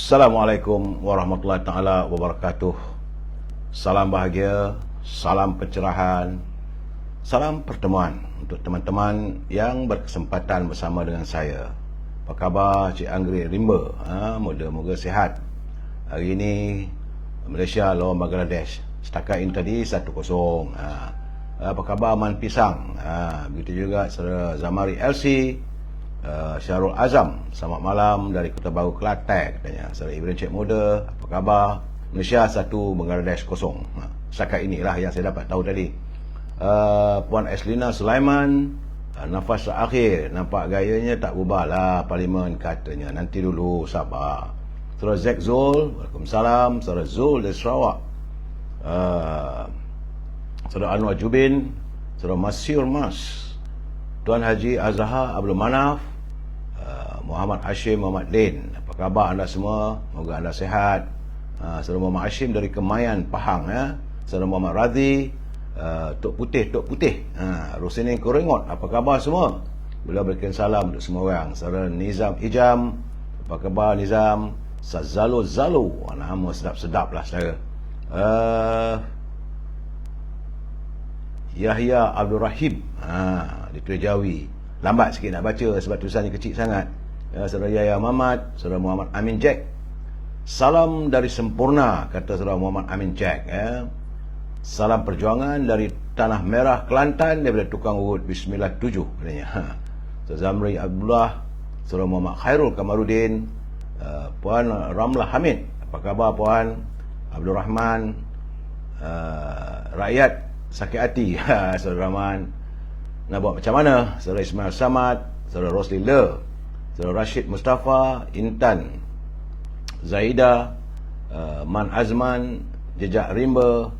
Assalamualaikum warahmatullahi taala wabarakatuh. Salam bahagia, salam pencerahan, salam pertemuan untuk teman-teman yang berkesempatan bersama dengan saya. Apa khabar Cik Anggrek Rimba? Moga-moga sihat. Hari ini Malaysia lawan Bangladesh. Setakat ini tadi 1-0. Apa khabar Man Pisang? Begitu juga saudara Zamari LC, Syarul Azam, selamat malam dari Kota Baru Kelantan katanya. Saudara Ibrahim Cik Muda, apa khabar? Malaysia 1, Bangladesh 0. Setakat inilah yang saya dapat tahu tadi. Puan Eslina Sulaiman, nafas terakhir, nampak gayanya tak berubah lah Parlimen katanya. Nanti dulu, sabar. Saudara Zek Zul, Waalaikumsalam. Saudara Zul dari Sarawak, Saudara Anwar Jubin, Saudara Masyur Mas, Tuan Haji Azhar Abdul Manaf, Muhammad Hashim Muhammad Din. Apa khabar anda semua? Moga anda sihat. Saudara Muhammad Hashim dari Kemayan, Pahang ya. Saudara Muhammad Radhi, Tok Putih. Rosinin Korengot, apa khabar semua? Beliau berikan salam untuk semua orang. Saudara Nizam Ijam, apa khabar Nizam? Zalo, nama sedap-sedap lah saudara. Yahya Abdul Rahim, di Jawi. Lambat sikit nak baca sebab tulisannya kecil sangat. Saudara Yahya Muhammad, Saudara Muhammad Amin Jack. Salam dari Sempurna, kata Saudara Muhammad Amin Jack. Salam perjuangan dari Tanah Merah Kelantan daripada tukang urut Bismillah 7 katanya. Saudara Zamri Abdullah, Saudara Muhammad Khairul Kamarudin, Puan Ramlah Hamid, apa khabar Puan? Abdul Rahman, rakyat sakit hati. Saudara Rahman, nak buat macam mana? Saudara Ismail Samad, Saudara Rosli Le, Saudara Rashid Mustafa, Intan Zaida, Man Azman, Jejak Rimba,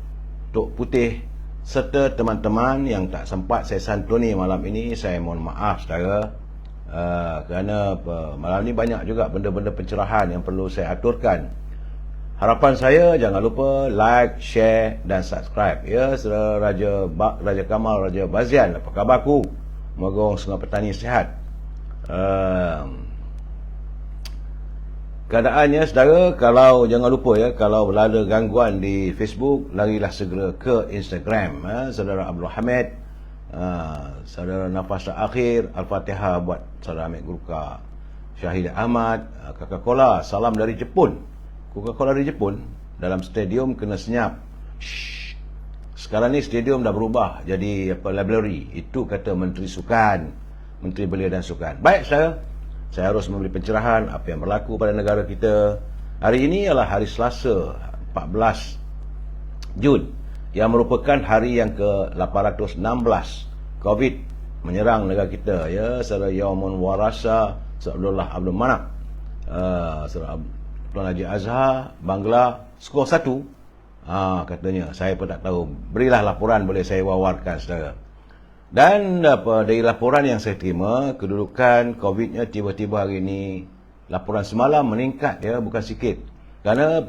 Tok Putih, serta teman-teman yang tak sempat saya santuni malam ini. Saya mohon maaf saudara, kerana malam ni banyak juga benda-benda pencerahan yang perlu saya aturkan. Harapan saya jangan lupa like, share dan subscribe ya. Saudara Raja Kamal, Raja Bazian, apa khabarku? Moga orang Sungai Petani sihat. Keadaannya saudara, kalau jangan lupa ya, kalau ada gangguan di Facebook, larilah segera ke Instagram. Saudara Abdul Hamid, Saudara Nafas Terakhir, Al-Fatihah buat Saudara Hamid Gurka. Syahid Ahmad, Coca-Cola, salam dari Jepun. Coca-Cola dari Jepun dalam stadium kena senyap. Sekarang ni stadium dah berubah jadi library. Itu kata Menteri Sukan, Menteri Belia dan Sukan. Baik saudara, saya harus memberi pencerahan apa yang berlaku pada negara kita. Hari ini adalah hari Selasa 14 Jun, yang merupakan hari yang ke-816 COVID menyerang negara kita ya. Saudara Yaumun Warasa, Saudara Abdul Manap, Saudara Tuan Haji Azhar, Bangla, skor 1. Katanya, saya pun tak tahu. Berilah laporan, boleh saya wawarkan saudara. Dan dari laporan yang saya terima, kedudukan COVID-nya tiba-tiba hari ini, laporan semalam meningkat ya, bukan sikit. Kerana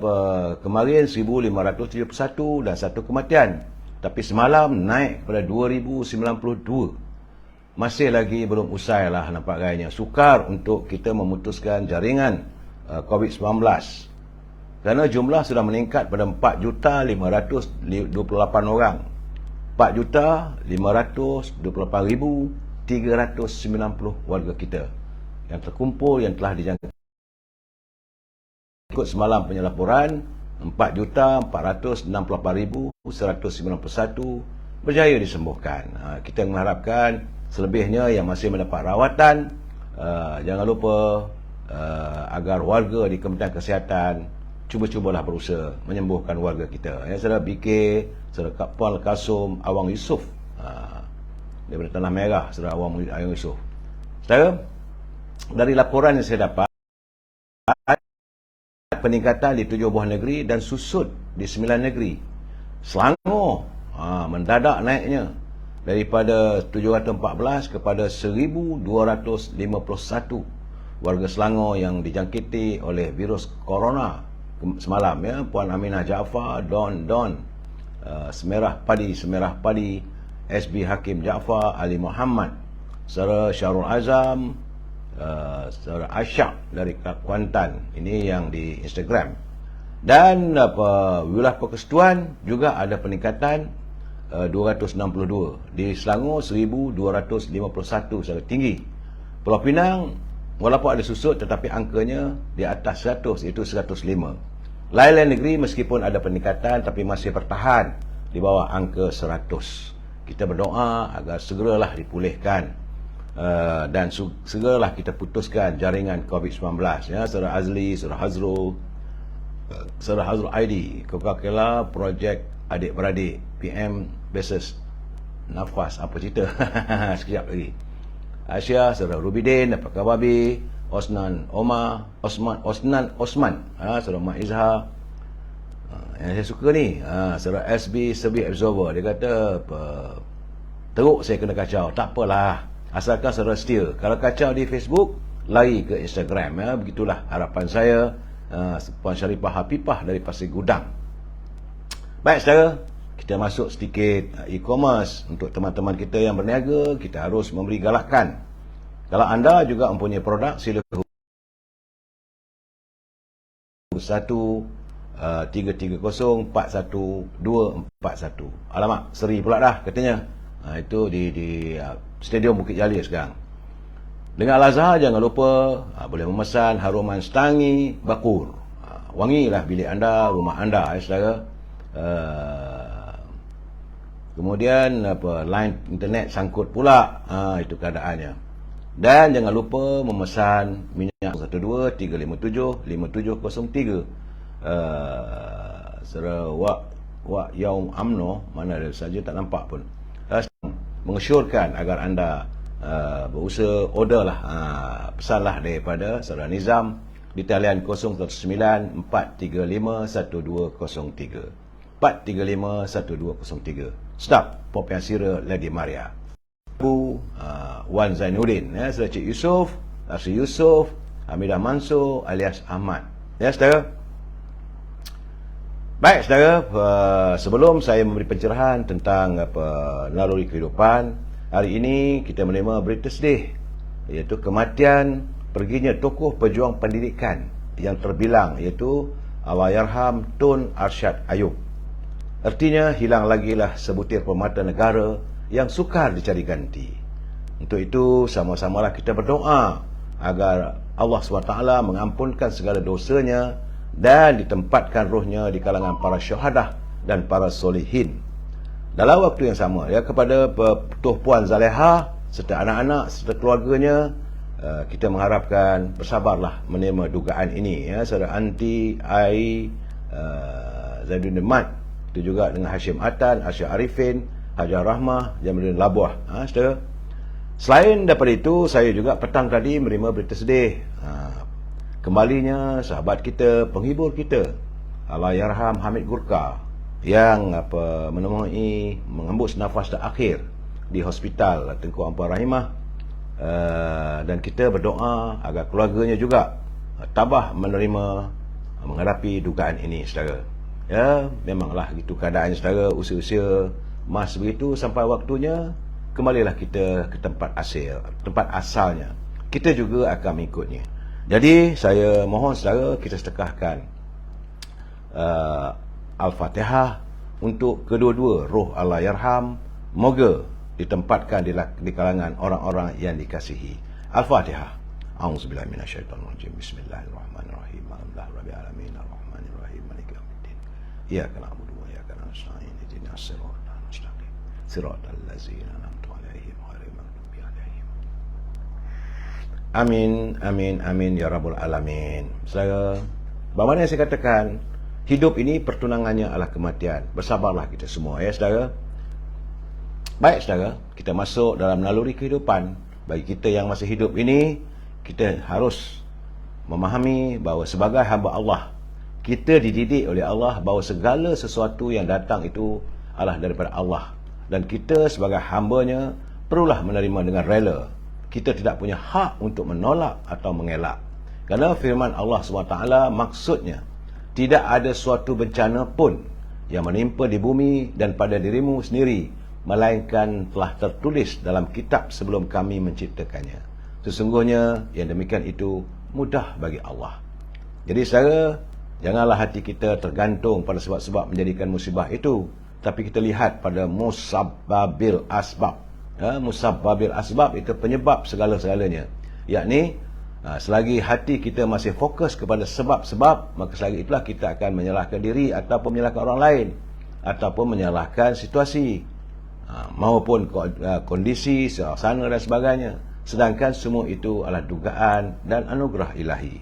kemarin 1571 dan 1 kematian. Tapi semalam naik kepada 2092. Masih lagi belum usai lah nampak gayanya. Sukar untuk kita memutuskan jaringan COVID-19. Kerana jumlah sudah meningkat pada 4,528 orang. 4,528,390 warga kita yang terkumpul, yang telah dijangkiti. Ikut semalam punya laporan, 4,468,191 berjaya disembuhkan. Kita mengharapkan selebihnya yang masih mendapat rawatan, jangan lupa agar warga di Kementerian Kesihatan cuba-cubalah berusaha menyembuhkan warga kita. Saudara BK, saudara Puan Kasum, Awang Yusof, daripada Tanah Merah, saudara Awang Yusof. Saudara, dari laporan yang saya dapat, peningkatan di 7 buah negeri dan susut di 9 negeri. Selangor mendadak naiknya daripada 714 kepada 1,251 warga Selangor yang dijangkiti oleh virus corona semalam ya. Puan Aminah Jaafar, Don Semerah Padi, SB Hakim Jaafar, Ali Muhammad, Saudara Syarul Azam, saudara Asyak dari Kuantan, ini yang di Instagram. Dan wilayah Persekutuan juga ada peningkatan 262. Di Selangor 1251 sangat tinggi. Pulau Pinang walaupun ada susut tetapi angkanya di atas 100, iaitu 105. Lain-lain negeri meskipun ada peningkatan tapi masih bertahan di bawah angka 100. Kita berdoa agar segeralah dipulihkan dan segeralah kita putuskan jaringan COVID-19, ya. Saudara Azli, Saudara Hazrul, Saudara Hazrul ID, Coca-Cola Projek Adik-Beradik, PM Basis Nafas, apa cerita? Sekejap lagi. Aisyah, Saudara Rubidin, apa khabar Bi? Osman, Saudara Mak Izhar. Yang saya suka ni, Saudara SB Sebi Absorber, dia kata teruk saya kena kacau. Tak apalah, asalkan saudara setia. Kalau kacau di Facebook, lari ke Instagram, ya. Begitulah harapan saya. Puan Syarifah Hapipah dari Pasir Gudang. Baik saudara, kita masuk sedikit e-commerce. Untuk teman-teman kita yang berniaga, kita harus memberi galakan. Kalau anda juga mempunyai produk, sila 1-330-41241. Alamak, seri pula dah katanya. Itu di Stadium Bukit Jalil sekarang. Dengan Al-Azhar, jangan lupa boleh memesan haruman Stangi Bakur. Wangilah bilik anda, rumah anda, ya saudara. Kemudian line internet sangkut pula. Itu keadaannya. Dan jangan lupa memesan minyak 12-357-5703. Saudara Wak Yaum Amno, mana ada saja tak nampak pun. Mengesyorkan agar anda berusaha orderlah, pesanlah daripada Saudara Nizam di talian 019-435-1203. 435-1203. Stop Popiah Sira Lady Maria. Wan Zainuddin, ya, Saudara Cik Yusof, Asri Yusof, Hamidah Mansur alias Ahmad. Ya saudara. Baik saudara, sebelum saya memberi pencerahan tentang naluri kehidupan, hari ini kita menerima berita sedih, iaitu kematian perginya tokoh pejuang pendidikan yang terbilang, iaitu Allahyarham Tun Arsyad Ayub. Artinya hilang lagilah sebutir permata negara yang sukar dicari ganti. Untuk itu sama-samalah kita berdoa agar Allah SWT mengampunkan segala dosanya dan ditempatkan rohnya di kalangan para syuhadah dan para solihin. Dalam waktu yang sama, ya, kepada Tuh Puan Zaleha serta anak-anak serta keluarganya, kita mengharapkan bersabarlah menerima dugaan ini, ya. Saudara Anti Ai Zaiduddin Mat, itu juga dengan Hashim Atan, Asyik Arifin, Hajar Rahmah, Jamaluddin Labuah, saudara. Selain daripada itu, saya juga petang tadi menerima berita sedih. Kembalinya sahabat kita, penghibur kita, Allahyarham Hamid Gurka, yang menemui menghembus nafas terakhir di Hospital Tengku Ampar Rahimah. Dan kita berdoa agar keluarganya juga tabah menerima menghadapi dugaan ini, saudara. Ya, memanglah gitu keadaannya, saudara. Usia-usia mas begitu, sampai waktunya kembalilah kita ke tempat asalnya. Kita juga akan mengikutnya. Jadi saya mohon saudara, kita sedekahkan Al-Fatihah untuk kedua-dua roh Allahyarham, moga ditempatkan di kalangan orang-orang yang dikasihi. Al-Fatihah. A'udzubillahi minasyaitonirrajim. Bismillahirrahmanirrahim. Alhamdulillahirabbil alamin arrahmanirrahim maliki yaumiddin. Iyyaka na'budu wa iyyaka nasta'in. Ihdinas siratal mustaqim. Siratal ladzina an'amta 'alaihim ghairil maghdubi 'alaihim. Amin, amin, amin ya rabbal alamin. Saya, bagaimana yang saya katakan, hidup ini pertunangannya adalah kematian. Bersabarlah kita semua, ya saudara. Baik saudara, kita masuk dalam naluri kehidupan. Bagi kita yang masih hidup ini, kita harus memahami bahawa sebagai hamba Allah, kita dididik oleh Allah bahawa segala sesuatu yang datang itu adalah daripada Allah. Dan kita sebagai hambanya perlulah menerima dengan rela. Kita tidak punya hak untuk menolak atau mengelak. Kerana firman Allah SWT maksudnya, tidak ada suatu bencana pun yang menimpa di bumi dan pada dirimu sendiri, melainkan telah tertulis dalam kitab sebelum kami menciptakannya. Sesungguhnya yang demikian itu mudah bagi Allah. Jadi saudara, janganlah hati kita tergantung pada sebab-sebab menjadikan musibah itu, tapi kita lihat pada musabbabil asbab. Musabbabil asbab itu penyebab segala-segalanya. Yakni selagi hati kita masih fokus kepada sebab-sebab, maka selagi itulah kita akan menyalahkan diri ataupun menyalahkan orang lain, ataupun menyalahkan situasi maupun kondisi, suasana dan sebagainya. Sedangkan semua itu adalah dugaan dan anugerah ilahi.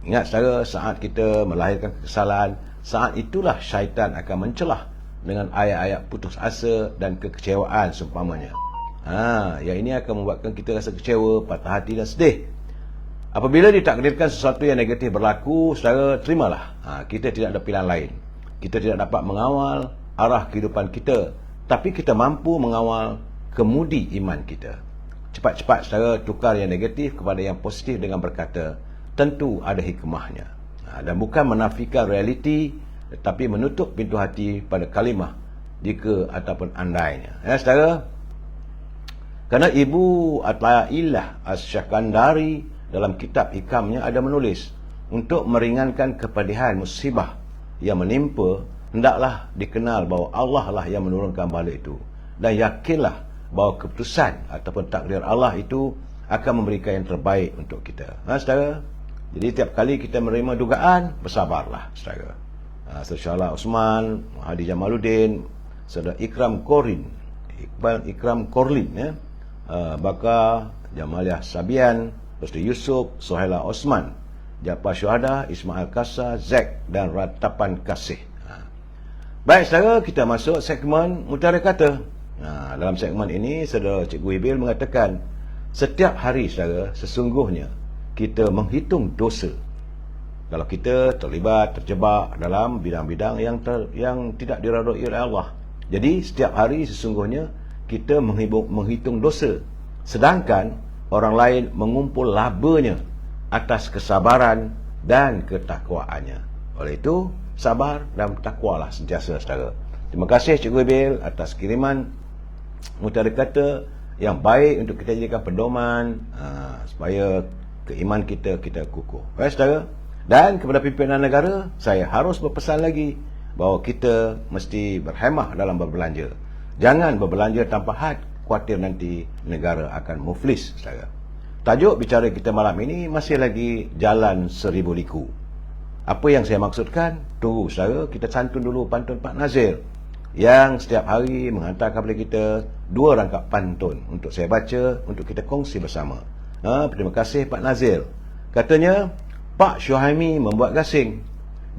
Ingat saudara, saat kita melahirkan kesalahan, saat itulah syaitan akan mencelah dengan ayat-ayat putus asa dan kekecewaan seumpamanya. Yang ini akan membuatkan kita rasa kecewa, patah hati dan sedih. Apabila ditakdirkan sesuatu yang negatif berlaku, saudara, terimalah. Kita tidak ada pilihan lain. Kita tidak dapat mengawal arah kehidupan kita, tapi kita mampu mengawal kemudi iman kita. Cepat-cepat saudara tukar yang negatif kepada yang positif dengan berkata, tentu ada hikmahnya. Dan bukan menafikan realiti, tetapi menutup pintu hati pada kalimah jika ataupun andainya. Saudara, kerana Ibu Athaillah Asy-Syakandari dalam kitab hikamnya ada menulis, untuk meringankan kepedihan musibah yang menimpa, hendaklah dikenal bahawa Allah lah yang menurunkan bala itu, dan yakinlah bahawa keputusan ataupun takdir Allah itu akan memberikan yang terbaik untuk kita. Saudara, jadi tiap kali kita menerima dugaan, bersabarlah saudara. Saudara Osman, Hadi Jamaluddin, saudara Ikram Korin, Iqbal Ikram Korlin, Bakar Jamaliah Sabian, Ustaz Yusuf, Sohaila Osman, Jafar Syuhada, Ismail Kasa, Zek dan Ratapan Kasih. Baik saudara, kita masuk segmen Mutiara Kata. Dalam segmen ini, saudara Cikgu Hibil mengatakan, setiap hari saudara, sesungguhnya kita menghitung dosa kalau kita terlibat, terjebak dalam bidang-bidang yang tidak diridai oleh Allah. Jadi setiap hari sesungguhnya kita menghitung dosa, sedangkan orang lain mengumpul labanya atas kesabaran dan ketakwaannya. Oleh itu, sabar dan takwalah sentiasa saudara. Terima kasih Cikgu Hibil atas kiriman Mutiara Kata yang baik untuk kita jadikan pedoman supaya keiman kita kukuh. Baik saudara, dan kepada pimpinan negara, saya harus berpesan lagi bahawa kita mesti berhemah dalam berbelanja. Jangan berbelanja tanpa had, khawatir nanti negara akan muflis saudara. Tajuk bicara kita malam ini masih lagi jalan 1000 liku. Apa yang saya maksudkan? Tunggu saudara, kita santun dulu pantun Pak Nazir yang setiap hari menghantar kepada kita 2 rangkap pantun untuk saya baca, untuk kita kongsi bersama. Terima kasih Pak Nazir. Katanya, Pak Syuhaimi membuat gasing.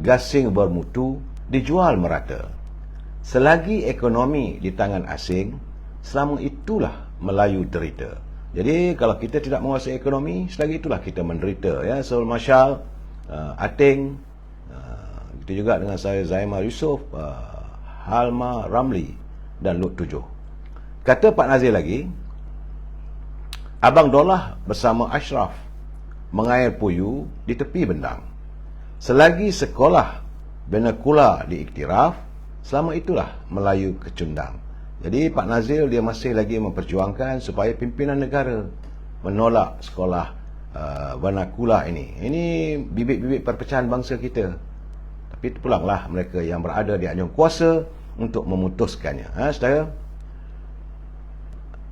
Gasing bermutu dijual merata. Selagi ekonomi di tangan asing, selama itulah Melayu derita. Jadi kalau kita tidak menguasai ekonomi, selagi itulah kita menderita. Saul Mashal, Ating, itu juga dengan saya Zaimar Yusof, Halma Ramli dan Lut 7. Kata Pak Nazir lagi, Abang Dolah bersama Ashraf mengair puyu di tepi bendang. Selagi sekolah Benakula diiktiraf, selama itulah Melayu kecundang. Jadi Pak Nazir dia masih lagi memperjuangkan supaya pimpinan negara menolak sekolah Benakula ini. Ini bibit-bibit perpecahan bangsa kita. Tapi pulanglah mereka yang berada di anjung kuasa untuk memutuskannya. Saudara,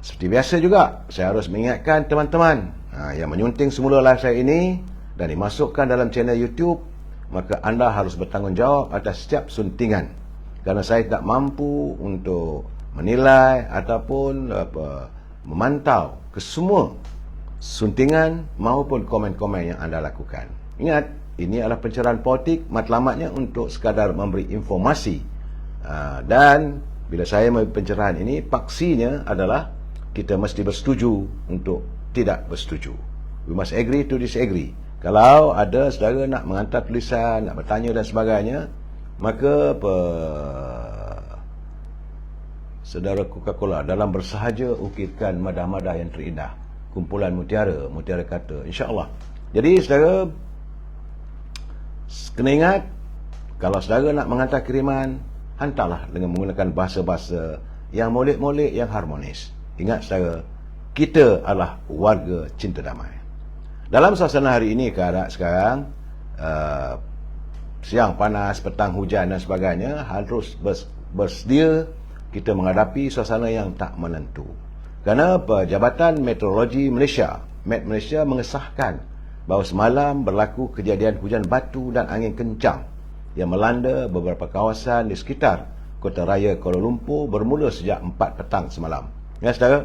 seperti biasa juga, saya harus mengingatkan teman-teman yang menyunting semula live saya ini dan dimasukkan dalam channel YouTube, maka anda harus bertanggungjawab atas setiap suntingan. Kerana saya tidak mampu untuk menilai ataupun memantau kesemua suntingan maupun komen-komen yang anda lakukan. Ingat, ini adalah pencerahan politik, matlamatnya untuk sekadar memberi informasi. Dan bila saya memberi pencerahan ini, paksinya adalah kita mesti bersetuju untuk tidak bersetuju. We must agree to disagree. Kalau ada saudara nak menghantar tulisan, nak bertanya dan sebagainya, maka saudara Coca-Cola dalam bersahaja ukirkan madah-madah yang terindah, kumpulan mutiara, Mutiara Kata, insya-Allah. Jadi saudara kena ingat, kalau saudara nak menghantar kiriman, hantarlah dengan menggunakan bahasa-bahasa yang molek-molek, yang harmonis. Ingat saudara, kita adalah warga cinta damai. Dalam suasana hari ini, keadaan sekarang, siang panas, petang hujan dan sebagainya, harus bersedia kita menghadapi suasana yang tak menentu. Kerana Jabatan Meteorologi Malaysia, Met Malaysia, mengesahkan bahawa semalam berlaku kejadian hujan batu dan angin kencang yang melanda beberapa kawasan di sekitar Kota Raya Kuala Lumpur bermula sejak 4 petang semalam. Ya, saudara?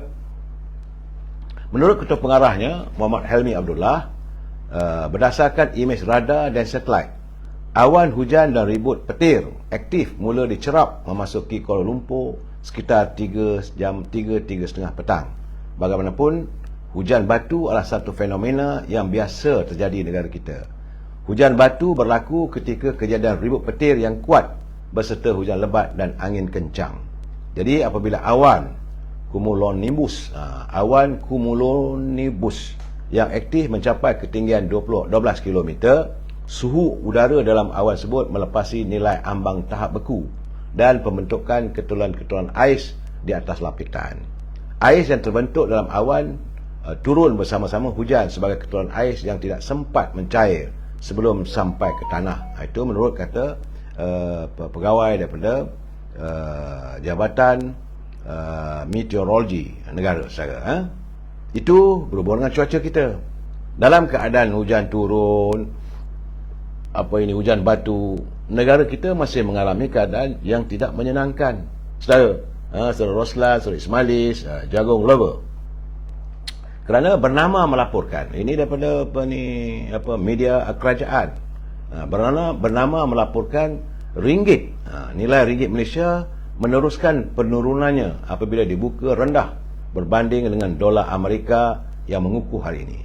Menurut Ketua Pengarahnya, Muhammad Helmi Abdullah, berdasarkan imej radar dan satelit, awan hujan dan ribut petir aktif mula dicerap memasuki Kuala Lumpur sekitar 3:30 petang. Bagaimanapun, hujan batu adalah satu fenomena yang biasa terjadi di negara kita. Hujan batu berlaku ketika kejadian ribut petir yang kuat berserta hujan lebat dan angin kencang. Jadi apabila awan cumulonimbus yang aktif mencapai ketinggian 12 km, suhu udara dalam awan tersebut melepasi nilai ambang tahap beku dan pembentukan ketulan-ketulan ais di atas lapitan. Ais yang terbentuk dalam awan turun bersama-sama hujan sebagai ketulan ais yang tidak sempat mencair sebelum sampai ke tanah. Itu menurut kata pegawai daripada Jabatan Meteorologi negara saya. Itu berhubung dengan cuaca kita. Dalam keadaan hujan turun, hujan batu, negara kita masih mengalami keadaan yang tidak menyenangkan. Saudara Roslan, saudara Ismailis, Jagung Lover, kerana bernama melaporkan, ini daripada media kerajaan, bernama melaporkan ringgit, nilai ringgit Malaysia meneruskan penurunannya apabila dibuka rendah berbanding dengan dolar Amerika yang mengukuh hari ini.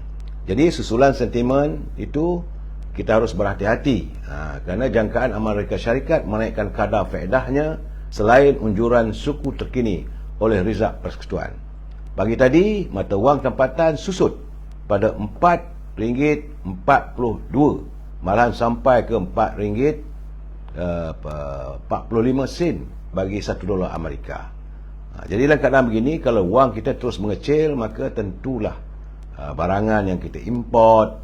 Jadi susulan sentimen itu kita harus berhati-hati, kerana jangkaan Amerika Syarikat menaikkan kadar faedahnya selain unjuran suku terkini oleh Rizal Persekutuan. Pagi tadi mata wang tempatan susut pada RM4.42, malahan sampai ke RM4.45 bagi $1 Amerika. Jadi dalam keadaan begini, kalau wang kita terus mengecil, maka tentulah barangan yang kita import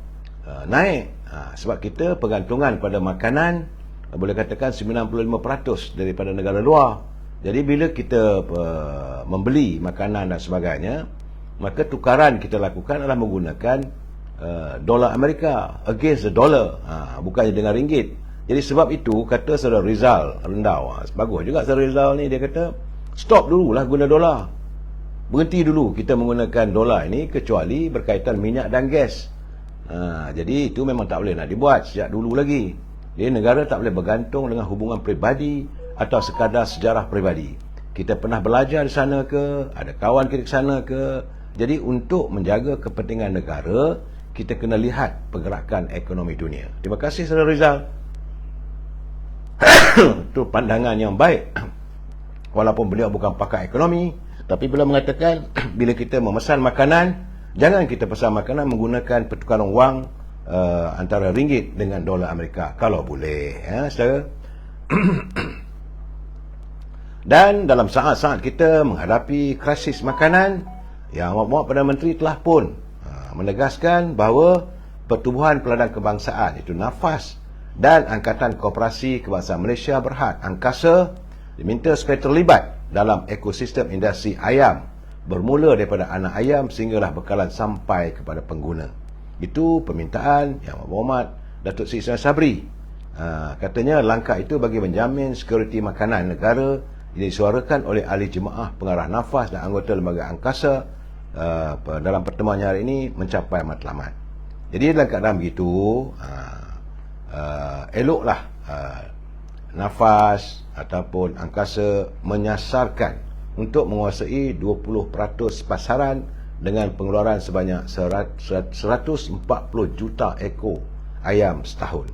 naik. Sebab kita pergantungan pada makanan, boleh katakan 95% daripada negara luar. Jadi bila kita membeli makanan dan sebagainya, maka tukaran kita lakukan adalah menggunakan dolar Amerika against the dollar, bukannya dengan ringgit. Jadi sebab itu kata Saudara Rizal Rendau, bagus juga Saudara Rizal ni, dia kata stop dululah guna dolar, berhenti dulu kita menggunakan dolar ini kecuali berkaitan minyak dan gas. Jadi itu memang tak boleh nak dibuat sejak dulu lagi. Jadi negara tak boleh bergantung dengan hubungan peribadi atau sekadar sejarah peribadi. Kita pernah belajar di sana ke, ada kawan kita di sana ke. Jadi untuk menjaga kepentingan negara, kita kena lihat pergerakan ekonomi dunia. Terima kasih Saudara Rizal. Itu pandangan yang baik. Walaupun beliau bukan pakar ekonomi, tapi beliau mengatakan bila kita memesan makanan, jangan kita pesan makanan menggunakan pertukaran wang antara ringgit dengan dolar Amerika, kalau boleh, saudara. Dan dalam saat-saat kita menghadapi krisis makanan, yang Muhammad Perdana Menteri telah pun menegaskan bahawa Pertubuhan Peladang Kebangsaan, itu NAFAS, dan Angkatan Koperasi Kebangsaan Malaysia Berhad, Angkasa, diminta supaya terlibat dalam ekosistem industri ayam, bermula daripada anak ayam sehinggalah bekalan sampai kepada pengguna. Itu permintaan Yang Berhormat Datuk Seri Ismail Sabri. Katanya langkah itu bagi menjamin sekuriti makanan negara yang disuarakan oleh ahli jemaah pengarah NAFAS dan anggota lembaga angkasa dalam pertemuan hari ini mencapai matlamat. Jadi dalam keadaan begitu, eloklah NAFAS ataupun angkasa menyasarkan untuk menguasai 20% pasaran dengan pengeluaran sebanyak 140 juta ekor ayam setahun.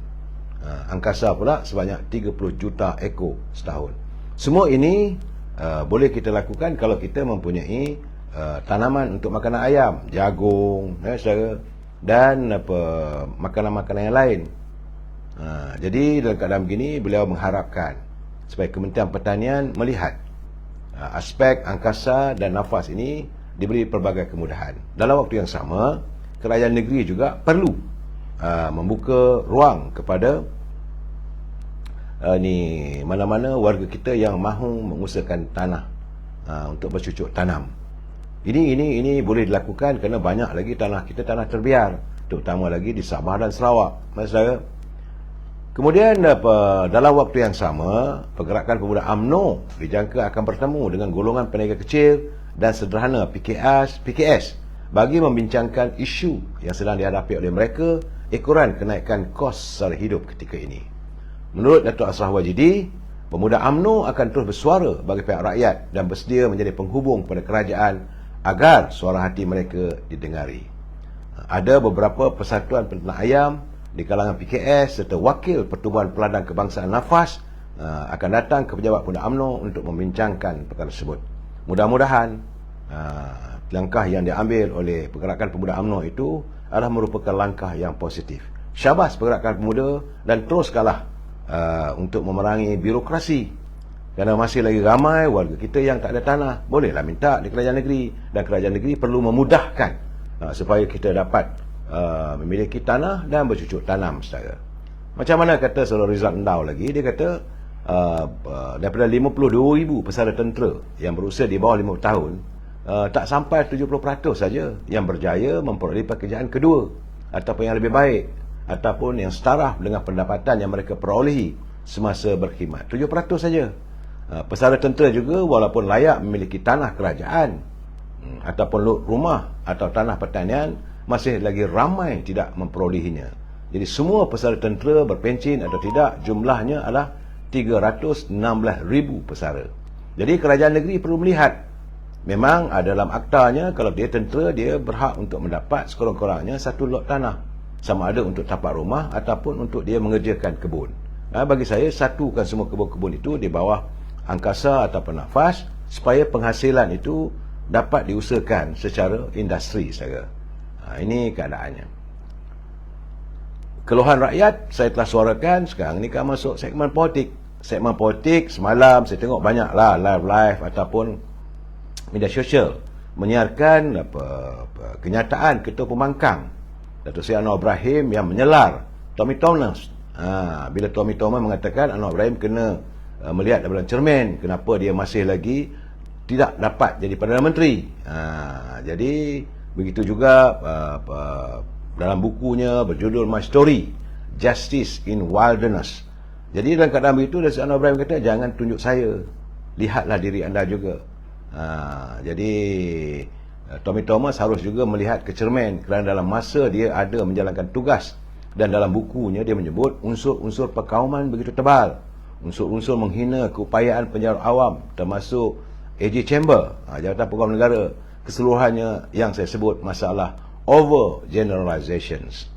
Angkasa pula sebanyak 30 juta ekor setahun. Semua ini boleh kita lakukan kalau kita mempunyai tanaman untuk makanan ayam, jagung, dan makanan-makanan yang lain. Jadi dalam keadaan begini, beliau mengharapkan supaya Kementerian Pertanian melihat aspek angkasa dan NAFAS ini diberi pelbagai kemudahan. Dalam waktu yang sama, kerajaan negeri juga perlu membuka ruang kepada mana-mana warga kita yang mahu mengusahakan tanah untuk bercucuk tanam. Ini boleh dilakukan kerana banyak lagi tanah kita tanah terbiar, terutama lagi di Sabah dan Sarawak, saudara. Kemudian dalam waktu yang sama, pergerakan pemuda UMNO dijangka akan bertemu dengan golongan peniaga kecil dan sederhana PKS bagi membincangkan isu yang sedang dihadapi oleh mereka, ekoran kenaikan kos sara hidup ketika ini. Menurut Datuk Asraf Wajidi, pemuda UMNO akan terus bersuara bagi pihak rakyat dan bersedia menjadi penghubung kepada kerajaan agar suara hati mereka didengari. Ada beberapa persatuan peternak ayam di kalangan PKS serta wakil Pertubuhan Peladang Kebangsaan NAFAS akan datang ke pejabat pemuda UMNO untuk membincangkan perkara tersebut. Mudah-mudahan langkah yang diambil oleh pergerakan pemuda UMNO itu adalah merupakan langkah yang positif. Syabas pergerakan pemuda dan teruskanlah untuk memerangi birokrasi, kerana masih lagi ramai warga kita yang tak ada tanah. Bolehlah minta di kerajaan negeri, dan kerajaan negeri perlu memudahkan supaya kita dapat memiliki tanah dan bercucuk tanam, saudara. Macam mana kata Saudara Rizal Endau lagi, dia kata daripada 52,000 pesara tentera yang berusia di bawah 50 tahun, tak sampai 70% saja yang berjaya memperoleh pekerjaan kedua ataupun yang lebih baik, ataupun yang setara dengan pendapatan yang mereka perolehi semasa berkhidmat. 7% saja. Pesara tentera juga walaupun layak memiliki tanah kerajaan ataupun lot rumah atau tanah pertanian, masih lagi ramai tidak memperolehinya. Jadi semua pesara tentera berpencen atau tidak, jumlahnya adalah 316,000 pesara. Jadi kerajaan negeri perlu melihat, memang dalam aktanya kalau dia tentera, dia berhak untuk mendapat sekurang-kurangnya satu lot tanah, sama ada untuk tapak rumah ataupun untuk dia mengerjakan kebun. Bagi saya, satukan semua kebun-kebun itu di bawah angkasa ataupun nafas, supaya penghasilan itu dapat diusahakan secara industri, saudara. Ini keadaannya. Keluhan rakyat saya telah suarakan. Sekarang ni kan masuk segmen politik. Segmen politik semalam saya tengok banyaklah live ataupun media sosial menyiarkan kenyataan Ketua Pembangkang Datuk Seri Anwar Ibrahim yang menyelar Tommy Thomas. Bila Tommy Thomas mengatakan Anwar Ibrahim kena melihat dalam cermin kenapa dia masih lagi tidak dapat jadi Perdana Menteri. Jadi begitu juga dalam bukunya berjudul My Story, Justice in Wilderness. Jadi dalam keadaan begitu, Datuk Anwar Ibrahim kata, jangan tunjuk saya, lihatlah diri anda juga. Jadi Tommy Thomas harus juga melihat ke cermin, kerana dalam masa dia ada menjalankan tugas, dan dalam bukunya dia menyebut unsur-unsur perkauman begitu tebal, unsur-unsur menghina keupayaan penjara awam, termasuk AG Chamber, Jabatan Pegawai Negara, keseluruhannya yang saya sebut masalah over generalizations.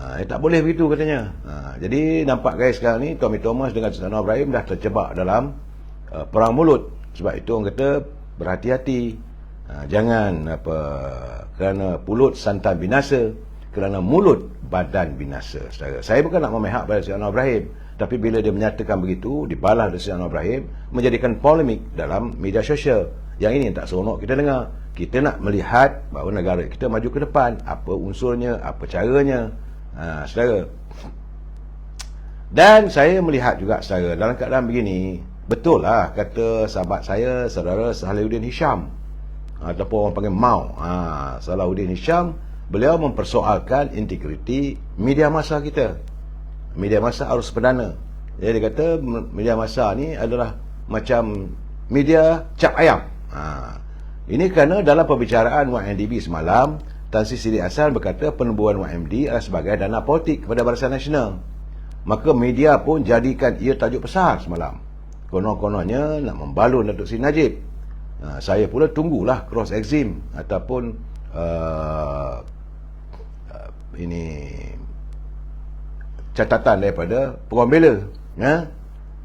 Tak boleh begitu katanya. Jadi nampak guys, sekarang ni Tommy Thomas dengan Anwar Ibrahim dah terjebak dalam perang mulut. Sebab itu orang kata berhati-hati, jangan kerana pulut santan binasa, kerana mulut badan binasa. Saya bukan nak memihak pada Anwar Ibrahim, tapi bila dia menyatakan begitu, dibalas oleh Anwar Ibrahim, menjadikan polemik dalam media sosial. Yang ini tak seronok kita dengar. Kita nak melihat bahawa negara kita maju ke depan, apa unsurnya, apa caranya, saudara. Dan saya melihat juga, saudara, dalam keadaan begini, betul lah kata sahabat saya, saudara Salahuddin Hisham, ataupun orang panggil Mau, Salahuddin Hisham, beliau mempersoalkan integriti media massa kita. Media massa arus perdana. Jadi dia kata media massa ni adalah macam media cap ayam. Ini kerana dalam pembicaraan YNDB semalam, Tan Sri Sidik Hassan berkata penubuhan YMD adalah sebagai dana politik kepada Barisan Nasional. Maka media pun jadikan ia tajuk besar semalam. Konon-kononnya nak membalun Datuk Seri Najib. Saya pula tunggulah cross exam ataupun ini catatan daripada Peguam Bela.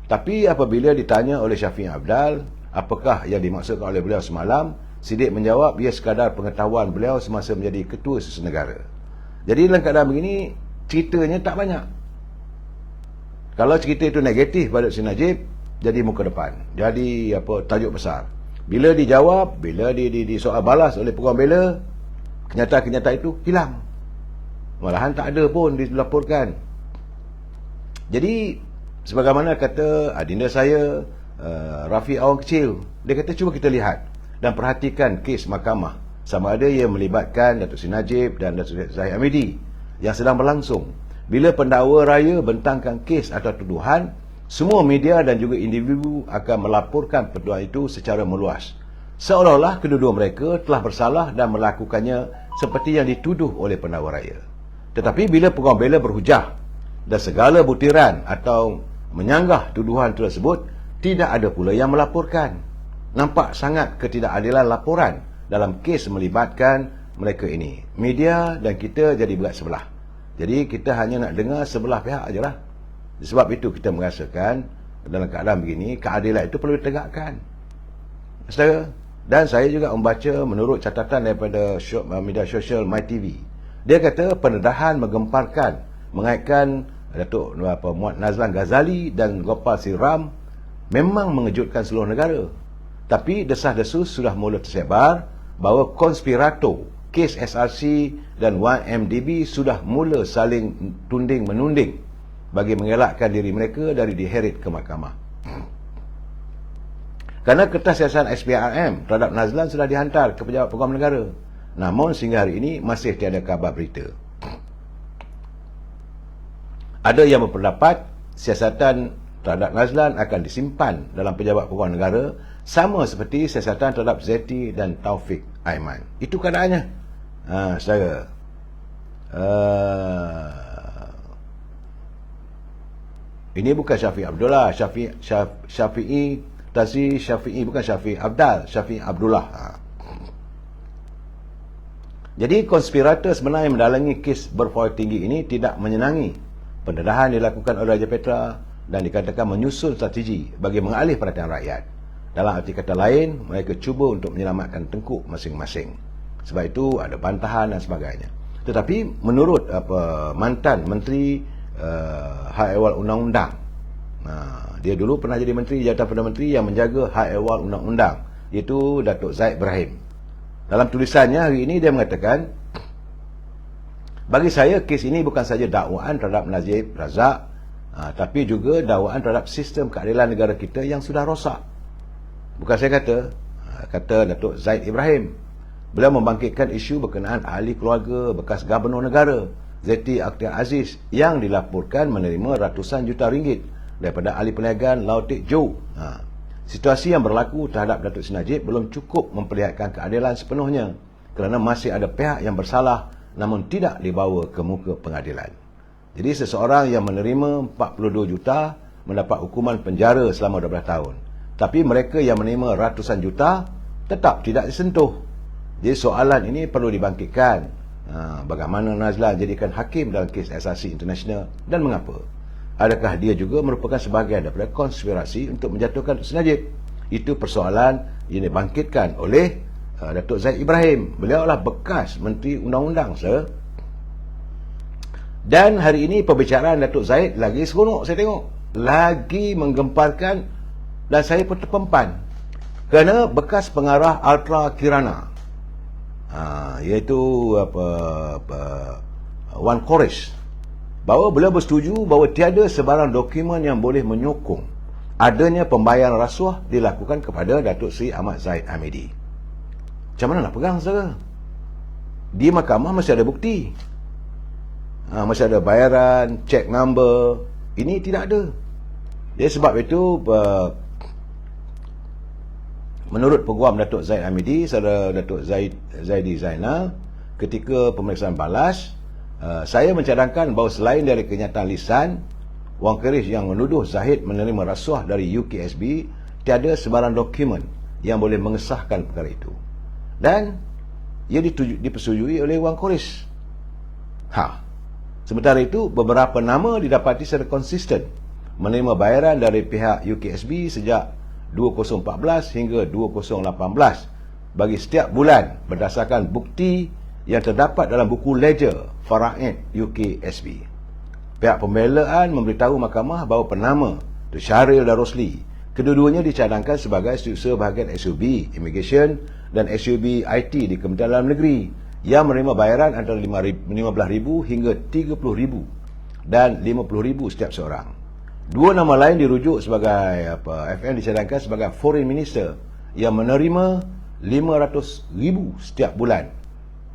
Tapi apabila ditanya oleh Syafiq Abdal apakah yang dimaksudkan oleh beliau semalam, Sidik menjawab ia sekadar pengetahuan beliau semasa menjadi ketua sesama negara. Jadi dalam keadaan begini, ceritanya tak banyak. Kalau cerita itu negatif pada Sri Najib, jadi muka depan, jadi tajuk besar. Bila dijawab, bila di soal balas oleh peguam bela, kenyataan-kenyataan itu hilang. Malahan tak ada pun dilaporkan. Jadi sebagaimana kata adinda saya, Rafi Awang Kecil, dia kata cuba kita lihat dan perhatikan kes mahkamah, sama ada ia melibatkan Datuk Seri Najib dan Datuk Zahid Hamidi yang sedang berlangsung. Bila pendakwa raya bentangkan kes atau tuduhan, semua media dan juga individu akan melaporkan tuduhan itu secara meluas, seolah-olah kedua-dua mereka telah bersalah dan melakukannya seperti yang dituduh oleh pendakwa raya. Tetapi bila peguam bela berhujah dan segala butiran atau menyanggah tuduhan tersebut, tidak ada pula yang melaporkan. Nampak sangat ketidakadilan laporan dalam kes melibatkan mereka ini. Media dan kita jadi berat sebelah. Jadi kita hanya nak dengar sebelah pihak ajalah. Sebab itu kita merasakan dalam keadaan begini, keadilan itu perlu ditegakkan. Saudara, dan saya juga membaca menurut catatan daripada media sosial MyTV. Dia kata pendedahan menggemparkan mengaitkan Datuk Muhammad Nazlan Ghazali dan Gopal Siram memang mengejutkan seluruh negara. Tapi desas-desus sudah mula tersebar bahawa konspirator kes SRC dan 1MDB sudah mula saling tunding-menunding bagi mengelakkan diri mereka dari diheret ke mahkamah. Kerana kertas siasatan SPRM terhadap Nazlan sudah dihantar ke Pejabat Peguam Negara. Namun sehingga hari ini masih tiada kabar berita. Ada yang berpendapat siasatan terhadap Nazlan akan disimpan dalam Pejabat Peguam Negara sama seperti siasatan terhadap Zeti dan Taufik Aiman. Itu keadaannya. Saudara, ini bukan Syafiq Abdullah, Syafi'i Tazi Syafi'i, bukan Syafiq Abdal, Syafiq Abdullah. Jadi konspirator sebenarnya yang mendalangi kes berpower tinggi ini tidak menyenangi pendedahan dilakukan oleh Raja Petra dan dikatakan menyusun strategi bagi mengalih perhatian rakyat. Dalam arti kata lain, mereka cuba untuk menyelamatkan tengkuk masing-masing. Sebab itu ada bantahan dan sebagainya. Tetapi menurut mantan Menteri Hak Ehwal Undang-Undang, dia dulu pernah jadi Menteri Jabatan Perdana Menteri yang menjaga Hak Ehwal Undang-Undang, iaitu Datuk Zaid Ibrahim. Dalam tulisannya hari ini dia mengatakan, bagi saya kes ini bukan saja dakwaan terhadap Najib Razak, tapi juga dakwaan terhadap sistem keadilan negara kita yang sudah rosak. Bukan saya kata Datuk Zaid Ibrahim. Beliau membangkitkan isu berkenaan ahli keluarga bekas Gubernur Negara Zeti Akhtar Aziz yang dilaporkan menerima ratusan juta ringgit daripada ahli perniagaan Lautik Jo. Situasi yang berlaku terhadap Datuk Seri Najib belum cukup memperlihatkan keadilan sepenuhnya kerana masih ada pihak yang bersalah namun tidak dibawa ke muka pengadilan. Jadi seseorang yang menerima 42 juta mendapat hukuman penjara selama 12 tahun. Tapi mereka yang menerima ratusan juta tetap tidak disentuh. Jadi soalan ini perlu dibangkitkan. Bagaimana Nazlan jadikan hakim dalam kes SRC International dan mengapa? Adakah dia juga merupakan sebahagian daripada konspirasi untuk menjatuhkan Datuk Seri Najib? Itu persoalan yang dibangkitkan oleh Datuk Zaid Ibrahim. Beliau adalah bekas Menteri Undang-Undang, sir. Dan hari ini perbicaraan Datuk Zaid lagi seronok saya tengok. Lagi menggemparkan dan saya pun terpempan. Kerana bekas pengarah Ultra Kirana, iaitu Wan Koresh, bahawa beliau bersetuju bahawa tiada sebarang dokumen yang boleh menyokong adanya pembayaran rasuah dilakukan kepada Datuk Seri Ahmad Zahid Hamidi. Macam mana nak pegang, saudara? Di mahkamah masih ada bukti, masih ada bayaran, cek number. Ini tidak ada. Jadi sebab itu menurut Peguam Datuk Zahid Hamidi, saudara Datuk Zaidi Zainal, ketika pemeriksaan balas, saya mencadangkan bahawa selain dari kenyataan lisan Wang Keris yang menuduh Zahid menerima rasuah dari UKSB, tiada sebarang dokumen yang boleh mengesahkan perkara itu. Dan ia dipersetujui oleh Wang Keris. Sementara itu, beberapa nama didapati secara konsisten menerima bayaran dari pihak UKSB sejak 2014 hingga 2018 bagi setiap bulan berdasarkan bukti yang terdapat dalam buku ledger Faraid UKSB. Pihak pembelaan memberitahu mahkamah bahawa penama Syahril dan Rosli Kedua-duanya dicadangkan sebagai setiausaha bahagian SUB, Immigration dan SUB IT di Kementerian Dalam Negeri yang menerima bayaran antara RM15,000 hingga RM30,000 dan RM50,000 setiap seorang. Dua nama lain dirujuk sebagai FN dicadangkan sebagai Foreign Minister yang menerima RM500,000 setiap bulan,